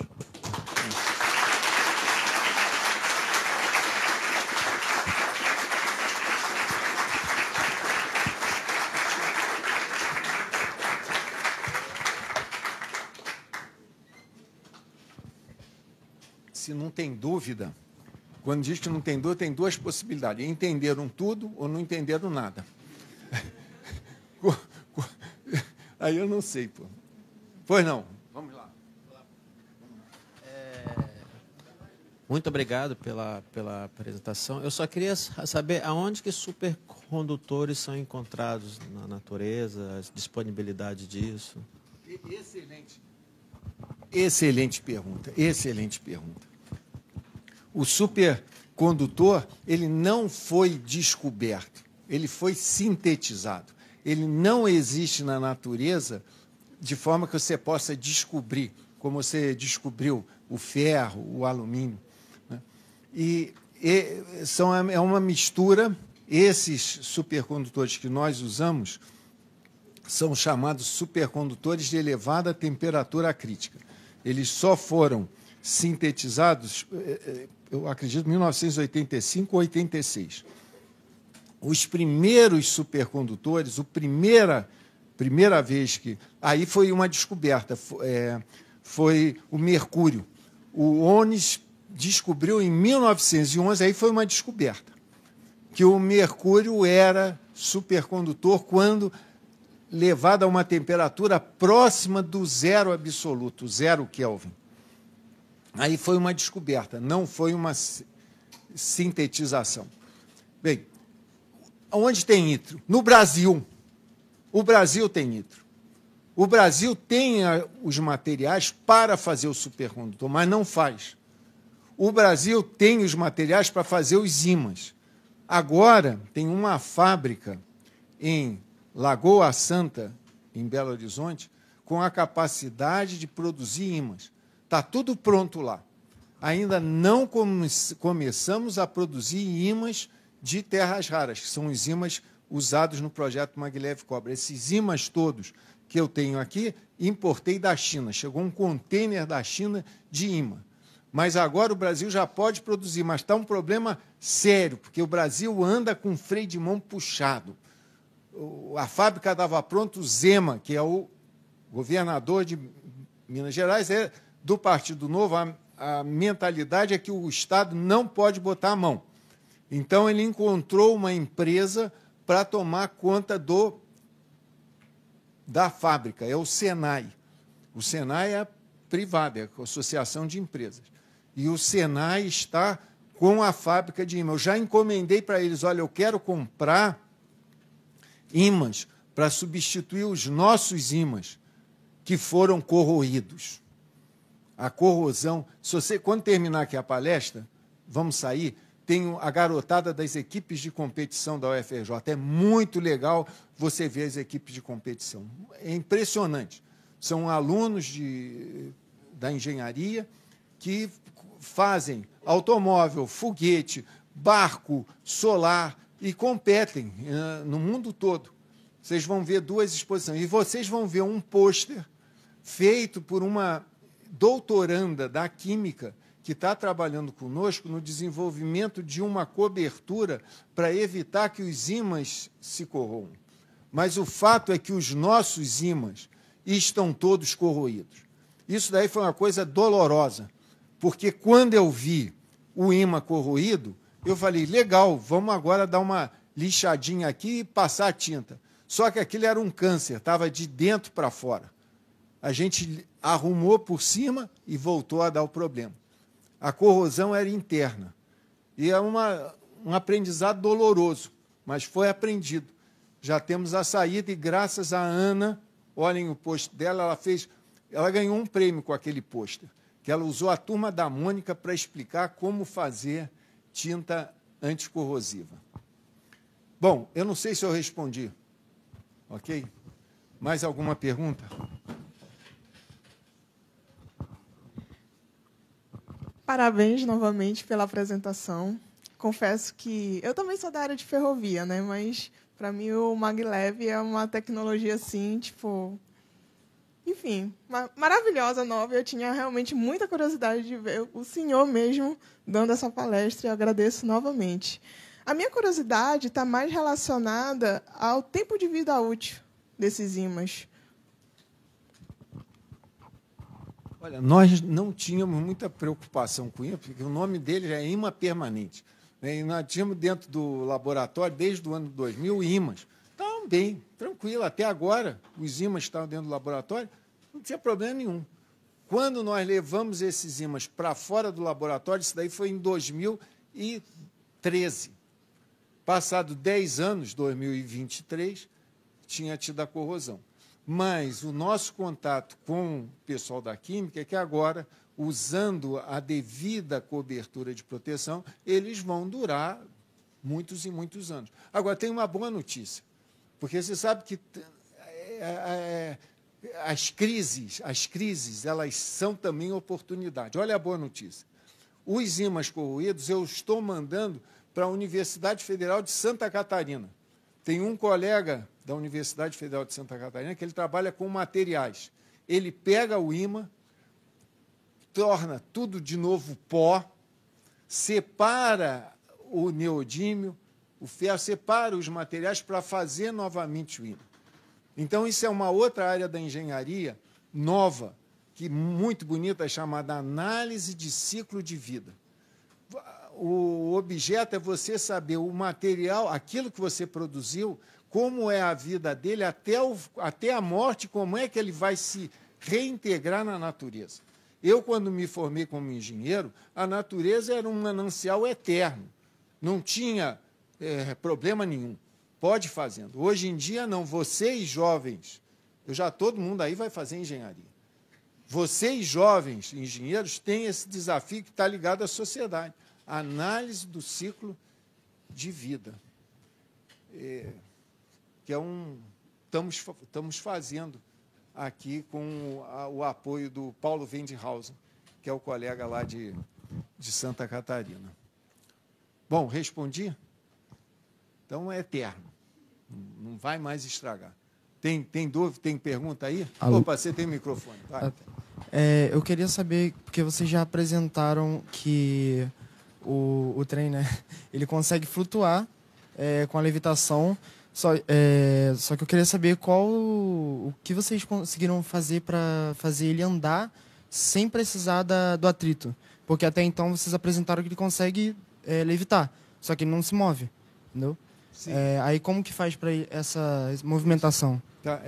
Se não tem dúvida, Quando diz que não tem dor, tem duas possibilidades. Entenderam tudo ou não entenderam nada. Aí eu não sei, pô. Pois não. Vamos lá. Muito obrigado pela apresentação. Eu só queria saber aonde que supercondutores são encontrados na natureza, a disponibilidade disso. Excelente pergunta, excelente pergunta. O supercondutor, ele não foi descoberto, ele foi sintetizado. Ele não existe na natureza de forma que você possa descobrir, como você descobriu o ferro, o alumínio. É uma mistura. Esses supercondutores que nós usamos são chamados supercondutores de elevada temperatura crítica. Eles só foram sintetizados, eu acredito, em 1985 ou 86. Os primeiros supercondutores, primeira vez que... Aí foi uma descoberta, foi o mercúrio. O Onnes descobriu em 1911, aí foi uma descoberta, que o mercúrio era supercondutor quando levado a uma temperatura próxima do zero absoluto, 0 Kelvin. Aí foi uma descoberta, não foi uma sintetização. Bem, onde tem nitro? No Brasil. O Brasil tem nitro. O Brasil tem os materiais para fazer o supercondutor, mas não faz. O Brasil tem os materiais para fazer os ímãs. Agora, tem uma fábrica em Lagoa Santa, em Belo Horizonte, com a capacidade de produzir ímãs. Está tudo pronto lá. Ainda não começamos a produzir ímãs de terras raras, que são os ímãs usados no projeto Maglev Cobra. Esses ímãs todos que eu tenho aqui, importei da China. Chegou um container da China de ímã. Mas agora o Brasil já pode produzir, mas está um problema sério, porque o Brasil anda com freio de mão puxado. A fábrica dava pronto, o Zema, que é o governador de Minas Gerais, é do Partido Novo, a mentalidade é que o Estado não pode botar a mão. Então, ele encontrou uma empresa para tomar conta da fábrica, é o Senai. O Senai é privado, é a Associação de Empresas. E o Senai está com a fábrica de ímãs. Eu já encomendei para eles, olha, eu quero comprar ímãs para substituir os nossos ímãs que foram corroídos. A corrosão... Quando terminar aqui a palestra, vamos sair, tem a garotada das equipes de competição da UFRJ. É muito legal você ver as equipes de competição. É impressionante. São alunos da engenharia que fazem automóvel, foguete, barco, solar e competem no mundo todo. Vocês vão ver 2 exposições. E vocês vão ver um pôster feito por uma doutoranda da Química que está trabalhando conosco no desenvolvimento de uma cobertura para evitar que os ímãs se corroam. Mas o fato é que os nossos ímãs estão todos corroídos. Isso daí foi uma coisa dolorosa, porque quando eu vi o ímã corroído, eu falei, legal, vamos agora dar uma lixadinha aqui e passar a tinta. Só que aquilo era um câncer, estava de dentro para fora. A gente arrumou por cima e voltou a dar o problema. A corrosão era interna. E é um aprendizado doloroso, mas foi aprendido. Já temos a saída e, graças a Ana, olhem o pôster dela, ela ganhou um prêmio com aquele pôster, que ela usou a Turma da Mônica para explicar como fazer tinta anticorrosiva. Bom, eu não sei se eu respondi. Ok? Mais alguma pergunta? Parabéns novamente pela apresentação. Confesso que eu também sou da área de ferrovia, né? Mas para mim o Maglev é uma tecnologia assim, tipo, enfim, maravilhosa, nova. Eu tinha realmente muita curiosidade de ver o senhor mesmo dando essa palestra e eu agradeço novamente. A minha curiosidade está mais relacionada ao tempo de vida útil desses ímãs. Olha, nós não tínhamos muita preocupação com isso, porque o nome dele já é imã permanente, né? E nós tínhamos dentro do laboratório, desde o ano 2000, ímãs. Estavam bem, tranquilo. Até agora, os ímãs estavam dentro do laboratório, não tinha problema nenhum. Quando nós levamos esses ímãs para fora do laboratório, isso daí foi em 2013. Passado 10 anos, 2023, tinha tido a corrosão. Mas o nosso contato com o pessoal da Química é que agora, usando a devida cobertura de proteção, eles vão durar muitos e muitos anos. Agora, tem uma boa notícia, porque você sabe que as crises, elas são também oportunidade. Olha a boa notícia. Os ímãs corroídos eu estou mandando para a Universidade Federal de Santa Catarina. Tem um colega da Universidade Federal de Santa Catarina que ele trabalha com materiais. Ele pega o ímã, torna tudo de novo pó, separa o neodímio, o ferro, separa os materiais para fazer novamente o ímã. Então, isso é uma outra área da engenharia nova, que muito bonita, chamada análise de ciclo de vida. O objeto é você saber o material, aquilo que você produziu, como é a vida dele até a morte, como é que ele vai se reintegrar na natureza. Eu, quando me formei como engenheiro, a natureza era um manancial eterno, não tinha problema nenhum. Pode fazendo. Hoje em dia, não. Vocês, jovens, todo mundo aí vai fazer engenharia. Vocês, jovens engenheiros, têm esse desafio que está ligado à sociedade. A análise do ciclo de vida. Que estamos fazendo aqui com o apoio do Paulo Wendhausen, que é o colega lá de Santa Catarina. Bom, respondi? Então, é eterno. Não vai mais estragar. Tem dúvida, tem pergunta aí? Alô? Opa, você tem microfone. Vai. Eu queria saber, porque vocês já apresentaram que o trem, né, ele consegue flutuar com a levitação, só que eu queria saber o que vocês conseguiram fazer para fazer ele andar sem precisar do atrito. Porque até então vocês apresentaram que ele consegue levitar, só que ele não se move, entendeu? Aí como que faz para essa movimentação? Tá.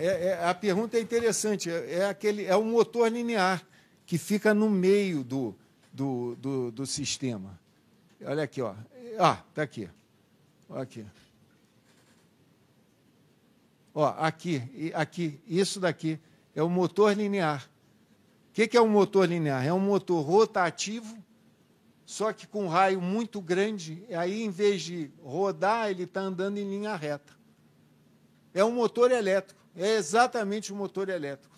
A pergunta é interessante. É um motor linear que fica no meio do sistema. Olha aqui, ó. Tá aqui. Olha aqui. Ó, aqui, isso daqui é o motor linear. O que é um motor linear? É um motor rotativo, só que com um raio muito grande, aí, em vez de rodar, ele está andando em linha reta. É um motor elétrico, é exatamente um motor elétrico.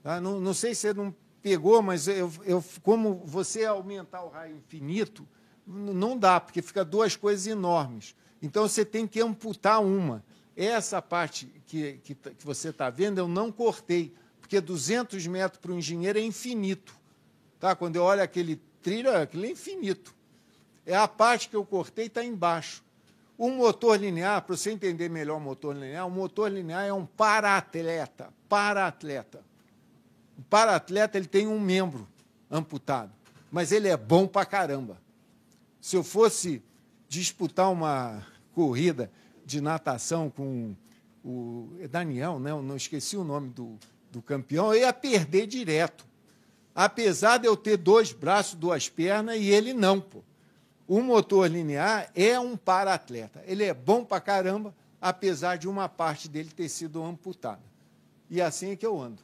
Tá? Não sei se você não pegou, mas como você aumentar o raio infinito, não dá, porque fica duas coisas enormes. Então, você tem que amputar uma. Essa parte que você está vendo, eu não cortei, porque 200 metros para o engenheiro é infinito. Tá? Quando eu olho aquele trilho, aquilo é infinito. A parte que eu cortei está embaixo. Um motor linear, para você entender melhor o motor linear é um para-atleta. O para-atleta ele tem um membro amputado, mas ele é bom para caramba. Se eu fosse disputar uma corrida de natação com o Daniel, né? Eu não esqueci o nome do campeão, eu ia perder direto. Apesar de eu ter 2 braços, 2 pernas, e ele não, pô. O motor linear é um para-atleta. Ele é bom pra caramba, apesar de uma parte dele ter sido amputada. E assim é que eu ando.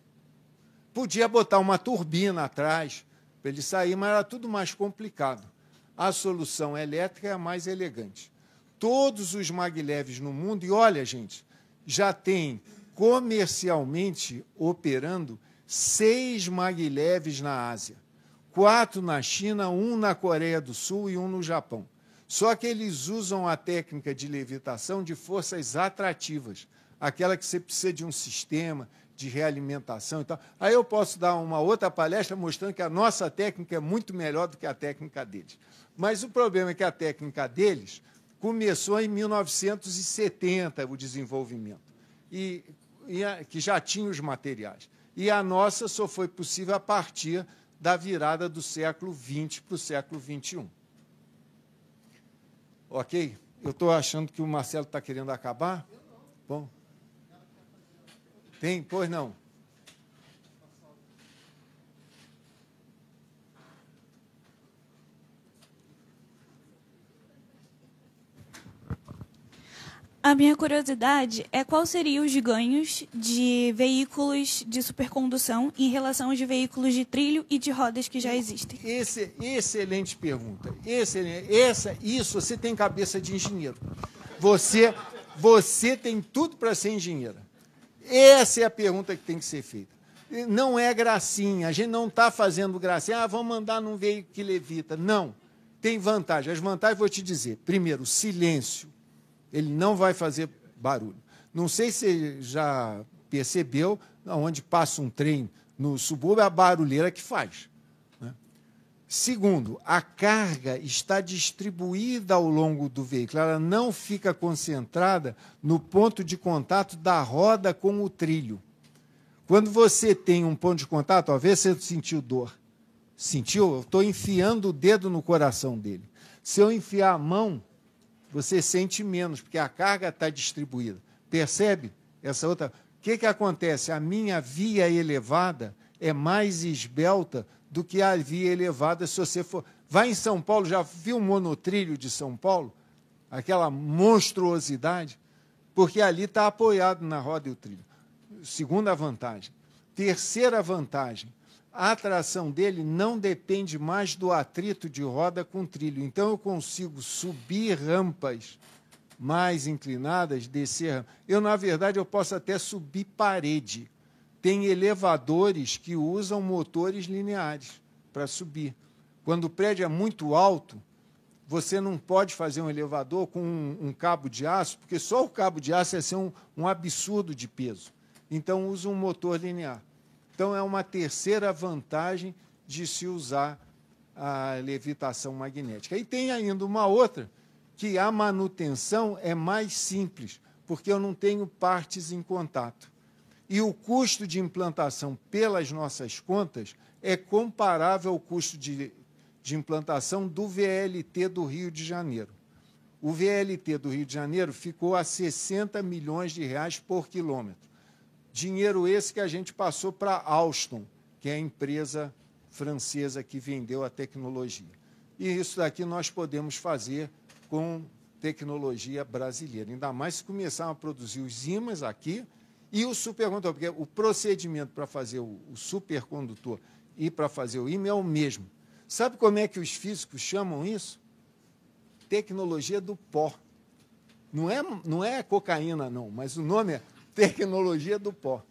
Podia botar uma turbina atrás para ele sair, mas era tudo mais complicado. A solução elétrica é a mais elegante. Todos os maglevs no mundo, e olha, gente, já tem comercialmente operando 6 maglevs na Ásia, 4 na China, 1 na Coreia do Sul e 1 no Japão. Só que eles usam a técnica de levitação de forças atrativas, aquela que você precisa de um sistema de realimentação e tal. Aí eu posso dar uma outra palestra mostrando que a nossa técnica é muito melhor do que a técnica deles. Mas o problema é que a técnica deles começou em 1970, o desenvolvimento, que já tinha os materiais. E a nossa só foi possível a partir da virada do século XX para o século XXI. Ok? Eu estou achando que o Marcelo está querendo acabar? Bom. Tem? Pois não. A minha curiosidade é qual seriam os ganhos de veículos de supercondução em relação aos veículos de trilho e de rodas que já existem. Excelente pergunta. Isso, você tem cabeça de engenheiro. Você tem tudo para ser engenheira. Essa é a pergunta que tem que ser feita. Não é gracinha, a gente não está fazendo gracinha. Vamos andar num veículo que levita. Não, tem vantagem. As vantagens, vou te dizer. Primeiro, silêncio. Ele não vai fazer barulho. Não sei se você já percebeu, onde passa um trem no subúrbio, é a barulheira que faz. Né? Segundo, a carga está distribuída ao longo do veículo. Ela não fica concentrada no ponto de contato da roda com o trilho. Quando você tem um ponto de contato, talvez você sentiu dor. Sentiu? Eu estou enfiando o dedo no coração dele. Se eu enfiar a mão, você sente menos, porque a carga está distribuída. Percebe essa outra? O que acontece? A minha via elevada é mais esbelta do que a via elevada se você for... Vai em São Paulo, já viu o monotrilho de São Paulo? Aquela monstruosidade? Porque ali está apoiado na roda e o trilho. Segunda vantagem. Terceira vantagem. A atração dele não depende mais do atrito de roda com trilho. Então, eu consigo subir rampas mais inclinadas, descer. Na verdade, eu posso até subir parede. Tem elevadores que usam motores lineares para subir. Quando o prédio é muito alto, você não pode fazer um elevador com um cabo de aço, porque só o cabo de aço ia ser um absurdo de peso. Então, usa um motor linear. Então, é uma terceira vantagem de se usar a levitação magnética. E tem ainda uma outra, que a manutenção é mais simples, porque eu não tenho partes em contato. E o custo de implantação, pelas nossas contas, é comparável ao custo de implantação do VLT do Rio de Janeiro. O VLT do Rio de Janeiro ficou a 60 milhões de reais por quilômetro. Dinheiro esse que a gente passou para a Alstom, que é a empresa francesa que vendeu a tecnologia. E isso daqui nós podemos fazer com tecnologia brasileira. Ainda mais se começar a produzir os ímãs aqui e o supercondutor, porque o procedimento para fazer o supercondutor e para fazer o ímã é o mesmo. Sabe como é que os físicos chamam isso? Tecnologia do pó. Não é cocaína, não, mas o nome é tecnologia do pó.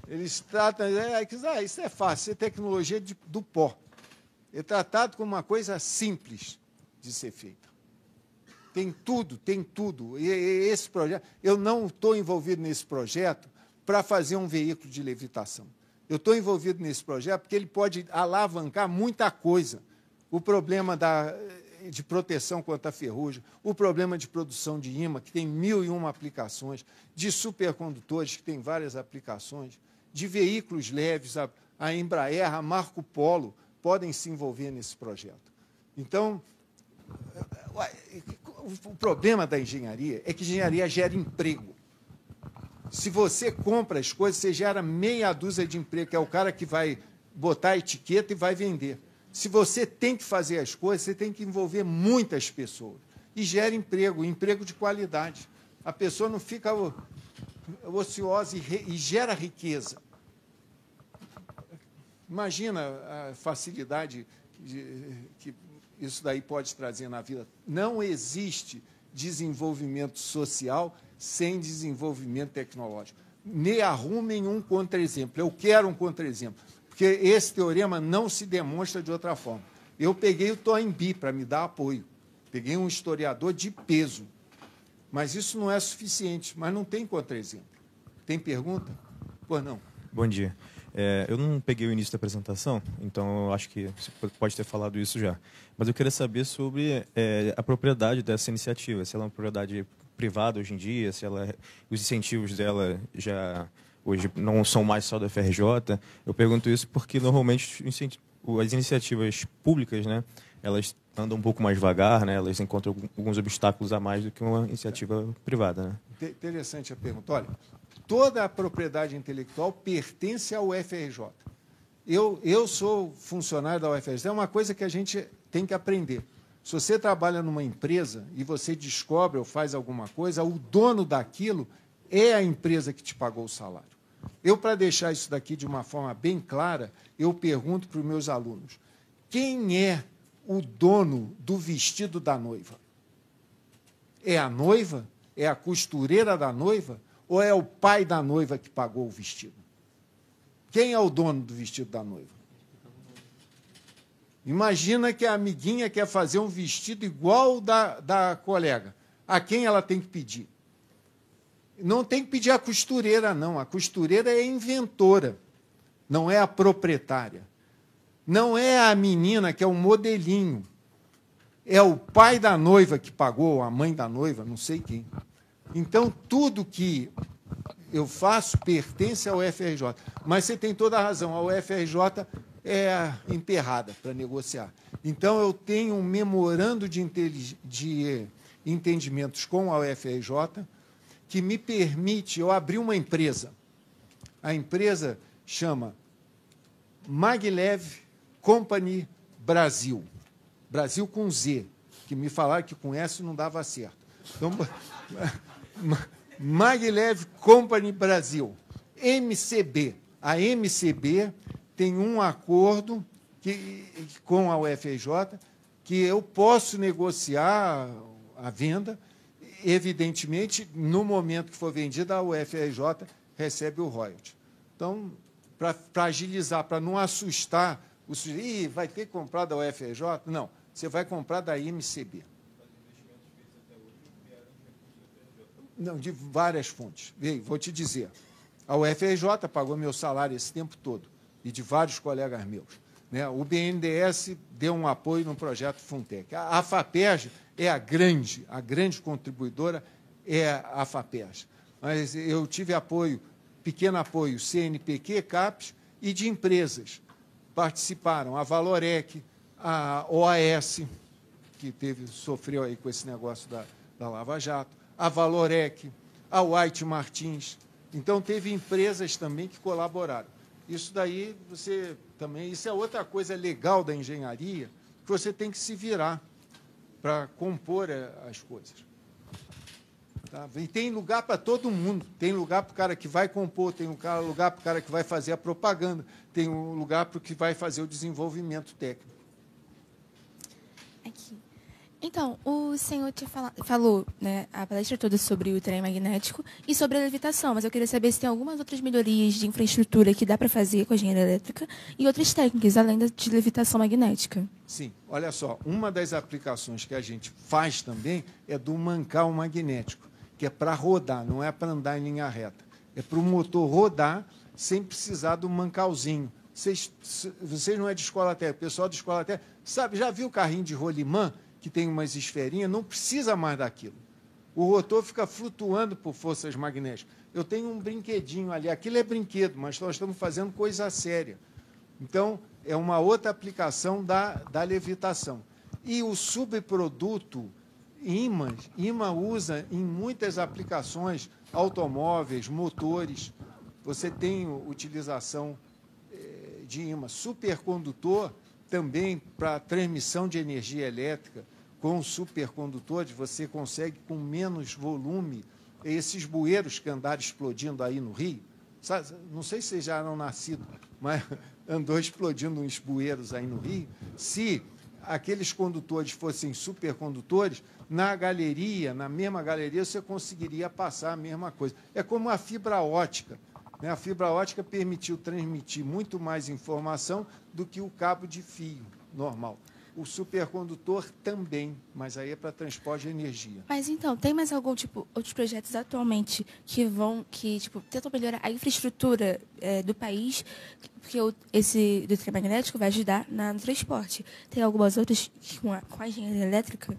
Eles tratam, isso é fácil, é tecnologia do pó. É tratado como uma coisa simples de ser feita. Tem tudo, tem tudo. E esse projeto, eu não estou envolvido nesse projeto para fazer um veículo de levitação. Eu estou envolvido nesse projeto porque ele pode alavancar muita coisa. O problema de proteção contra a ferrugem, o problema de produção de ímã, que tem 1001 aplicações, de supercondutores, que tem várias aplicações, de veículos leves, a Embraer, a Marco Polo, podem se envolver nesse projeto. Então, o problema da engenharia é que a engenharia gera emprego. Se você compra as coisas, você gera meia dúzia de emprego, que é o cara que vai botar a etiqueta e vai vender. Se você tem que fazer as coisas, você tem que envolver muitas pessoas. E gera emprego, emprego de qualidade. A pessoa não fica ociosa e gera riqueza. Imagina a facilidade que isso daí pode trazer na vida. Não existe desenvolvimento social sem desenvolvimento tecnológico. Me arrumem um contra-exemplo. Eu quero um contra-exemplo. Porque esse teorema não se demonstra de outra forma. Eu peguei o Toynbee para me dar apoio. Peguei um historiador de peso. Mas isso não é suficiente. Mas não tem contra-exemplo. Tem pergunta? Pois não. Bom dia. Eu não peguei o início da apresentação, então eu acho que você pode ter falado isso já. Mas eu queria saber sobre a propriedade dessa iniciativa. Se ela é uma propriedade privada hoje em dia, se os incentivos dela já hoje não são mais só da FRJ. Eu pergunto isso porque, normalmente, as iniciativas públicas, né, elas andam um pouco mais devagar, né, elas encontram alguns obstáculos a mais do que uma iniciativa privada. Né? Interessante a pergunta. Olha, toda a propriedade intelectual pertence ao UFRJ. Eu sou funcionário da UFRJ. É uma coisa que a gente tem que aprender. Se você trabalha numa empresa e você descobre ou faz alguma coisa, o dono daquilo é a empresa que te pagou o salário. Eu, para deixar isso daqui de uma forma bem clara, eu pergunto para os meus alunos, quem é o dono do vestido da noiva? É a noiva? É a costureira da noiva? Ou é o pai da noiva que pagou o vestido? Quem é o dono do vestido da noiva? Imagina que a amiguinha quer fazer um vestido igual da colega. A quem ela tem que pedir? Não tem que pedir à costureira, não. A costureira é a inventora, não é a proprietária. Não é a menina que é o modelinho. É o pai da noiva que pagou, a mãe da noiva, não sei quem. Então, tudo que eu faço pertence ao UFRJ. Mas você tem toda a razão, a UFRJ é emperrada para negociar. Então, eu tenho um memorando de entendimentos com a UFRJ que me permite eu abrir uma empresa. A empresa chama Maglev Company Brasil. Brasil com Z, que me falaram que com S não dava certo. Então, Maglev Company Brasil, MCB. A MCB tem um acordo com a UFRJ que eu posso negociar a venda. Evidentemente, no momento que for vendida, a UFRJ recebe o royalty. Então, para agilizar, para não assustar o sujeito, vai ter que comprar da UFRJ? Não, você vai comprar da MCB. Não, de várias fontes. Vou te dizer, a UFRJ pagou meu salário esse tempo todo, e de vários colegas meus. Né? O BNDES deu um apoio no projeto Funtech. A FAPERJ é a grande contribuidora, é a FAPERJ. Mas eu tive apoio, pequeno apoio, CNPq, CAPES e de empresas. Participaram a Valorec, a OAS, que sofreu aí com esse negócio da Lava Jato, a Valorec, a White Martins. Então, teve empresas também que colaboraram. Isso daí, isso é outra coisa legal da engenharia, que você tem que se virar para compor as coisas. Tá? E tem lugar para todo mundo. Tem lugar para o cara que vai compor, tem lugar para o cara que vai fazer a propaganda, tem um lugar para o que vai fazer o desenvolvimento técnico. Aqui. Então, o senhor falou, né, a palestra toda sobre o trem magnético e sobre a levitação, mas eu queria saber se tem algumas outras melhorias de infraestrutura que dá para fazer com a engenharia elétrica e outras técnicas, além de levitação magnética. Sim, olha só, uma das aplicações que a gente faz também é do mancal magnético, que é para rodar, não é para andar em linha reta. É para o motor rodar sem precisar do mancalzinho. Vocês não é de escola técnica, o pessoal de escola técnica, sabe, já viu o carrinho de rolimã, que tem umas esferinhas, não precisa mais daquilo. O rotor fica flutuando por forças magnéticas. Eu tenho um brinquedinho ali, aquilo é brinquedo, mas nós estamos fazendo coisa séria. Então, é uma outra aplicação da levitação. E o subproduto imã usa em muitas aplicações, automóveis, motores. Você tem utilização de imã. Supercondutor também para transmissão de energia elétrica. Com supercondutores, você consegue, com menos volume, esses bueiros que andaram explodindo aí no Rio. Sabe, não sei se vocês já eram nascidos, mas andou explodindo uns bueiros aí no Rio. Se aqueles condutores fossem supercondutores, na mesma galeria, você conseguiria passar a mesma coisa. É como a fibra ótica. A fibra ótica permitiu transmitir muito mais informação do que o cabo de fio normal. O supercondutor também, mas aí é para transporte de energia. Mas então, tem mais outros projetos atualmente que tentam melhorar a infraestrutura do país, porque esse do trem magnético vai ajudar no transporte. Tem algumas outras com a engenharia elétrica?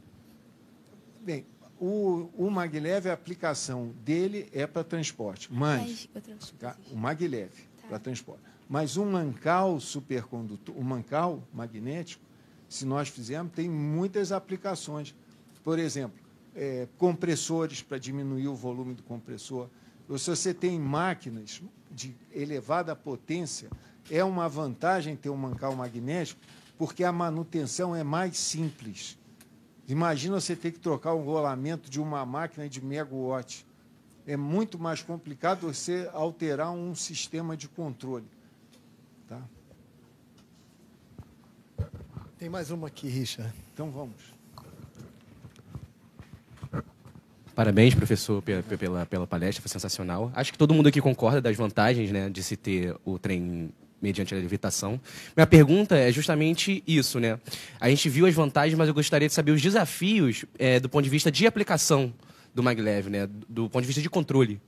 Bem, O maglev, a aplicação dele é para transporte, mas o maglev para transporte. Mas o mancal supercondutor, o mancal magnético, se nós fizermos, tem muitas aplicações. Por exemplo, compressores para diminuir o volume do compressor. Ou se você tem máquinas de elevada potência, é uma vantagem ter um mancal magnético, porque a manutenção é mais simples. Imagina você ter que trocar o rolamento de uma máquina de megawatt. É muito mais complicado você alterar um sistema de controle. Tá? Tem mais uma aqui, Richard. Então, vamos. Parabéns, professor, pela palestra, foi sensacional. Acho que todo mundo aqui concorda das vantagens, né, de se ter o trem mediante a levitação. Minha pergunta é justamente isso, né? A gente viu as vantagens, mas eu gostaria de saber os desafios do ponto de vista de aplicação do maglev, né? Do ponto de vista de controle.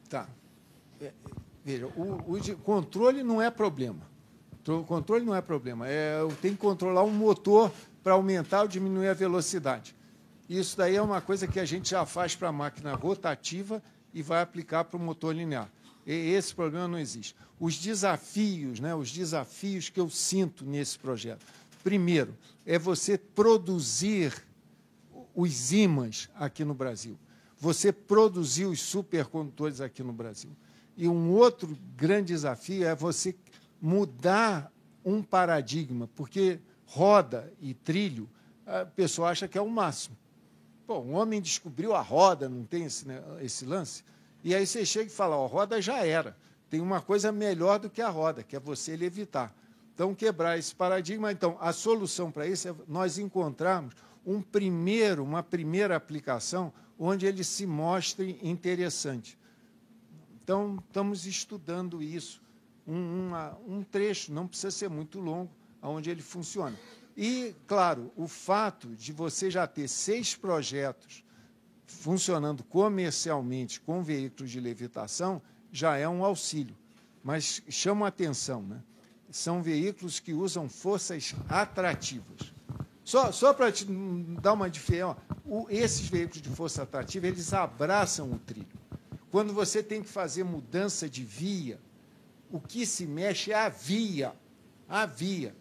Tá. Veja, o de controle não é problema. O controle não é problema. Eu tenho que controlar um motor para aumentar ou diminuir a velocidade. Isso daí é uma coisa que a gente já faz para a máquina rotativa e vai aplicar para o motor linear. Esse problema não existe. Os desafios, né, os desafios que eu sinto nesse projeto. Primeiro, é você produzir os ímãs aqui no Brasil. Você produzir os supercondutores aqui no Brasil. E um outro grande desafio é você mudar um paradigma, porque roda e trilho, a pessoa acha que é o máximo. Pô, um homem descobriu a roda, não tem esse lance? E aí você chega e fala, a roda já era. Tem uma coisa melhor do que a roda, que é você levitar. Então, quebrar esse paradigma. Então, a solução para isso é nós encontrarmos uma primeira aplicação onde ele se mostre interessante. Então, estamos estudando isso. Um trecho, não precisa ser muito longo, onde ele funciona. E, claro, o fato de você já ter 6 projetos funcionando comercialmente com veículos de levitação já é um auxílio. Mas chama a atenção, né? São veículos que usam forças atrativas. Só para te dar uma diferença, esses veículos de força atrativa, eles abraçam o trilho. Quando você tem que fazer mudança de via, o que se mexe é a via. A via.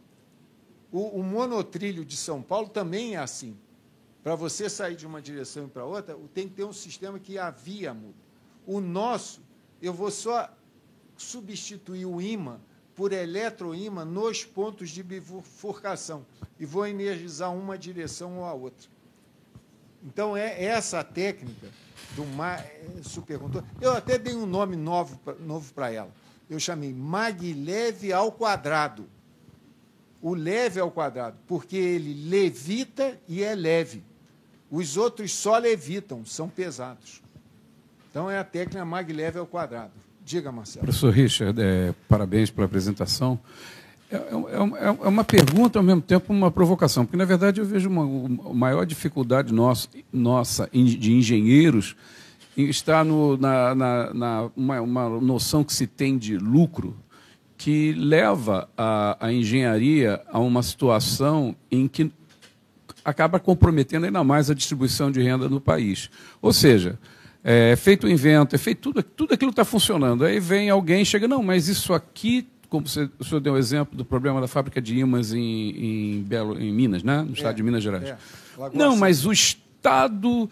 O monotrilho de São Paulo também é assim. Para você sair de uma direção para outra, tem que ter um sistema que a via muda. O nosso, eu vou só substituir o ímã por eletroímã nos pontos de bifurcação e vou energizar uma direção ou a outra. Então, é essa a técnica do supercondutor. Eu até dei um nome novo para ela. Eu chamei maglev ao quadrado. O leve ao quadrado, porque ele levita e é leve. Os outros só levitam, são pesados. Então, é a técnica maglev ao quadrado. Diga, Marcelo. Professor Richard, parabéns pela apresentação. É uma pergunta, ao mesmo tempo, uma provocação, porque, na verdade, eu vejo uma maior dificuldade nossa de engenheiros está uma noção que se tem de lucro que leva a engenharia a uma situação em que acaba comprometendo ainda mais a distribuição de renda no país. Ou seja, é feito o invento, é feito tudo aquilo está funcionando. Aí vem alguém, chega, não, mas isso aqui, como o senhor deu o exemplo do problema da fábrica de ímãs em Minas, né? No estado de Minas Gerais. Não, mas o Estado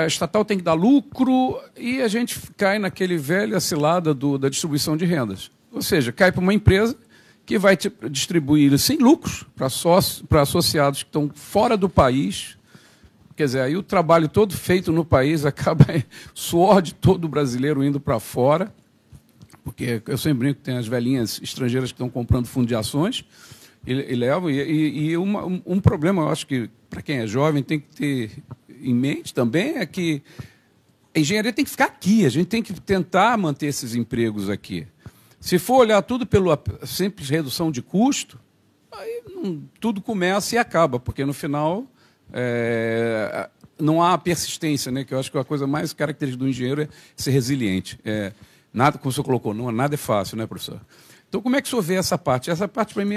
estatal tem que dar lucro e a gente cai naquele velha cilada da distribuição de rendas. Ou seja, cai para uma empresa que vai distribuir sem lucros para associados que estão fora do país. Quer dizer, aí o trabalho todo feito no país acaba suor de todo brasileiro indo para fora, porque eu sempre brinco que tem as velhinhas estrangeiras que estão comprando fundo de ações e levam. E um problema, eu acho que para quem é jovem tem que ter em mente também é que a engenharia tem que ficar aqui, a gente tem que tentar manter esses empregos aqui. Se for olhar tudo pela simples redução de custo, aí tudo começa e acaba, porque no final não há persistência, né? Que eu acho que a coisa mais característica do engenheiro é ser resiliente. Nada, como o senhor colocou, nada é fácil, né, professor? Então, como é que o senhor vê essa parte? Essa parte, para mim,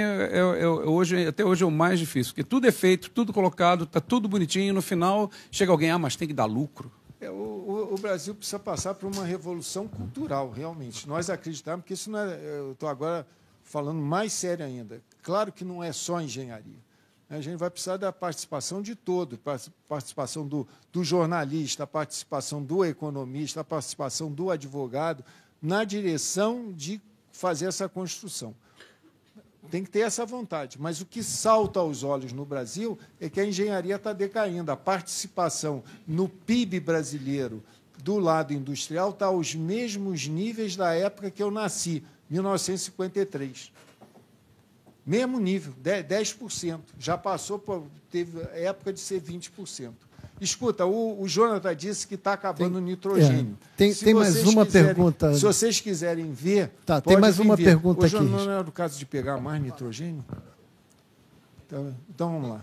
até hoje é o mais difícil, porque tudo é feito, tudo colocado, está tudo bonitinho, e no final chega alguém, mas tem que dar lucro. O Brasil precisa passar por uma revolução cultural, realmente. Nós acreditamos que isso não é... Eu estou agora falando mais sério ainda. Claro que não é só engenharia. A gente vai precisar da participação de todo, participação do jornalista, a participação do economista, a participação do advogado, na direção de fazer essa construção. Tem que ter essa vontade. Mas o que salta aos olhos no Brasil é que a engenharia está decaindo. A participação no PIB brasileiro do lado industrial está aos mesmos níveis da época que eu nasci, 1953. Mesmo nível, 10%. Já passou, teve época de ser 20%. Escuta, o Jonathan disse que está acabando o nitrogênio. Tem mais uma pergunta. Se vocês quiserem ver... Tá, tem mais uma pergunta aqui. Não era o caso de pegar mais nitrogênio? Então vamos lá.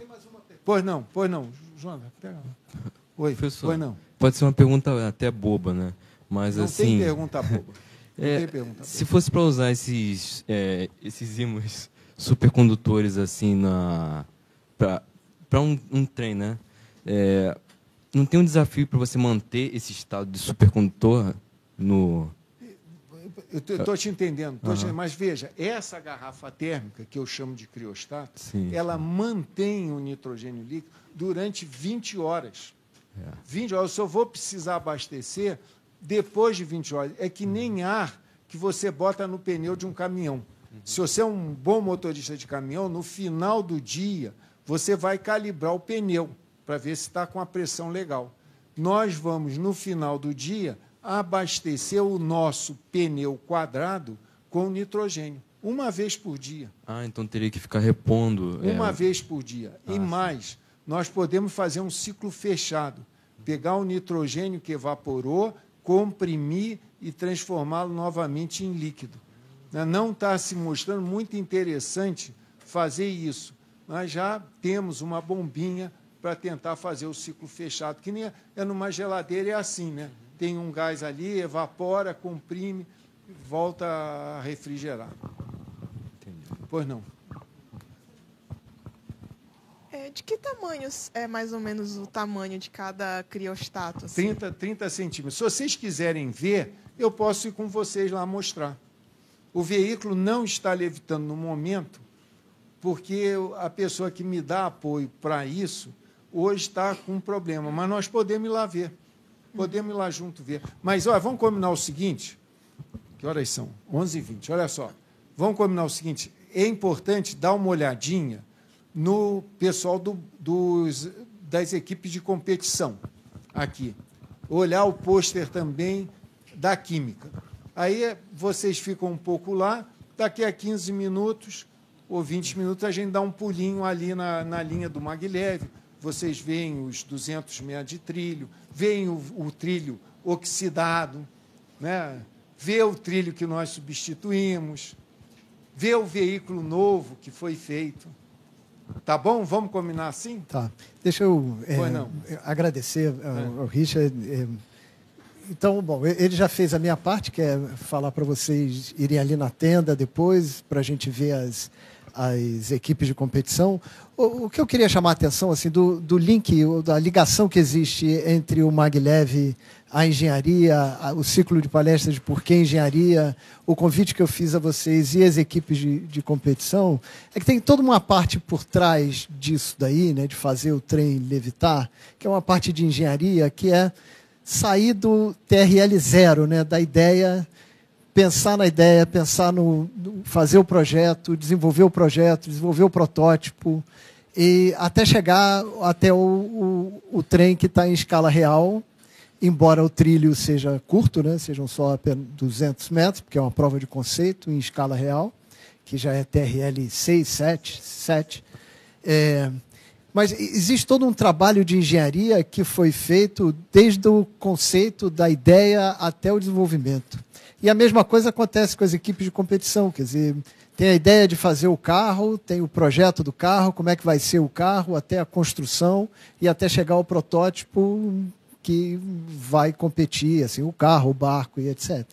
Pois não. Jonathan, pega lá. Oi, professor, pois não. Pode ser uma pergunta até boba, né? Mas, não assim, tem pergunta boba. Tem pergunta se fosse para usar esses ímãs supercondutores assim para um trem, né? Não tem um desafio para você manter esse estado de supercondutor no... Eu estou te entendendo, mas veja, essa garrafa térmica, que eu chamo de criostato, ela mantém o nitrogênio líquido durante 20 horas. 20 horas. Eu só vou precisar abastecer depois de 20 horas. É que nem ar que você bota no pneu de um caminhão. Se você é um bom motorista de caminhão, no final do dia, você vai calibrar o pneu para ver se está com a pressão legal. Nós vamos, no final do dia, abastecer o nosso pneu quadrado com nitrogênio, uma vez por dia. Então teria que ficar repondo. Uma vez por dia. E mais, nós podemos fazer um ciclo fechado, pegar o nitrogênio que evaporou, comprimir e transformá-lo novamente em líquido. Não está se mostrando muito interessante fazer isso, mas já temos uma bombinha para tentar fazer o ciclo fechado, que nem é numa geladeira, é assim, né? Tem um gás ali, evapora, comprime, volta a refrigerar. Entendi. Pois não. De que tamanho é mais ou menos o tamanho de cada criostato? Assim? 30 centímetros. Se vocês quiserem ver, eu posso ir com vocês lá mostrar. O veículo não está levitando no momento, porque a pessoa que me dá apoio para isso hoje está com um problema, mas nós podemos ir lá ver. Podemos ir lá junto ver. Mas, vamos combinar o seguinte, que horas são? 11h20, olha só. Vamos combinar o seguinte, é importante dar uma olhadinha no pessoal das equipes de competição, aqui. Olhar o pôster também da Química. Aí vocês ficam um pouco lá, daqui a 15 minutos ou 20 minutos a gente dá um pulinho ali na linha do Maglev. Vocês veem os 200 metros de trilho, veem o trilho oxidado, né? Vê o trilho que nós substituímos, vê o veículo novo que foi feito. Tá bom? Vamos combinar assim? Tá. Deixa eu agradecer ao Richard. Então, bom, ele já fez a minha parte, que é falar para vocês irem ali na tenda depois, para a gente ver as equipes de competição. O que eu queria chamar a atenção assim, do link, da ligação que existe entre o Maglev, a engenharia, o ciclo de palestras de Por que Engenharia, o convite que eu fiz a vocês e as equipes de competição, é que tem toda uma parte por trás disso daí, né, de fazer o trem levitar, que é uma parte de engenharia que é sair do TRL 0, né, da ideia, pensar na ideia, pensar no fazer o projeto, desenvolver o protótipo, e até chegar até o trem que está em escala real, embora o trilho seja curto, né, sejam só apenas 200 metros, porque é uma prova de conceito em escala real, que já é TRL 6, 7. Mas existe todo um trabalho de engenharia que foi feito desde o conceito da ideia até o desenvolvimento. E a mesma coisa acontece com as equipes de competição, quer dizer, tem a ideia de fazer o carro, tem o projeto do carro, como é que vai ser o carro, até a construção e até chegar ao protótipo que vai competir, assim, o carro, o barco e etc.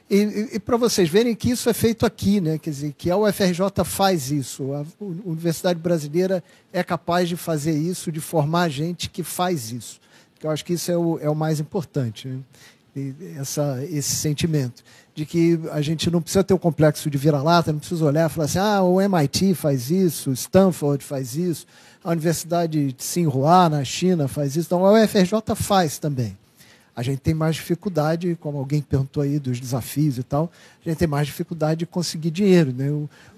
E para vocês verem que isso é feito aqui, né? Quer dizer, que a UFRJ faz isso, a Universidade Brasileira é capaz de fazer isso, de formar gente que faz isso. Eu acho que isso é o mais importante, né? Esse sentimento de que a gente não precisa ter o complexo de vira-lata, não precisa olhar e falar assim, o MIT faz isso, o Stanford faz isso, a Universidade de Tsinghua, na China, faz isso. Então, a UFRJ faz também. A gente tem mais dificuldade, como alguém perguntou aí dos desafios e tal, a gente tem mais dificuldade de conseguir dinheiro, né?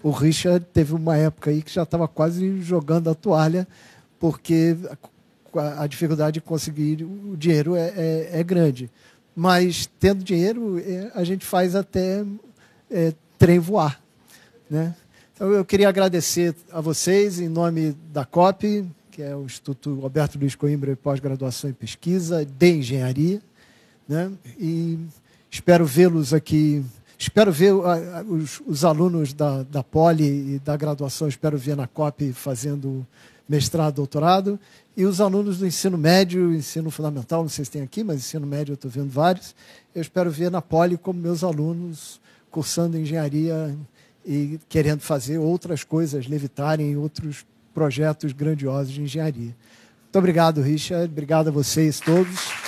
O Richard teve uma época aí que já estava quase jogando a toalha, porque a dificuldade de conseguir o dinheiro é grande. Mas, tendo dinheiro, a gente faz até trem voar, né? Então, eu queria agradecer a vocês, em nome da COP, que é o Instituto Alberto Luiz Coimbra de Pós-Graduação e Pesquisa de Engenharia, né? E espero vê-los aqui, espero ver os alunos da Poli e da graduação, espero ver na COP fazendo mestrado, doutorado, e os alunos do ensino médio, ensino fundamental, não sei se tem aqui, mas ensino médio eu estou vendo vários, eu espero ver na Poli como meus alunos cursando engenharia e querendo fazer outras coisas, levitarem em outros projetos grandiosos de engenharia. Muito obrigado, Richard. Obrigado a vocês todos.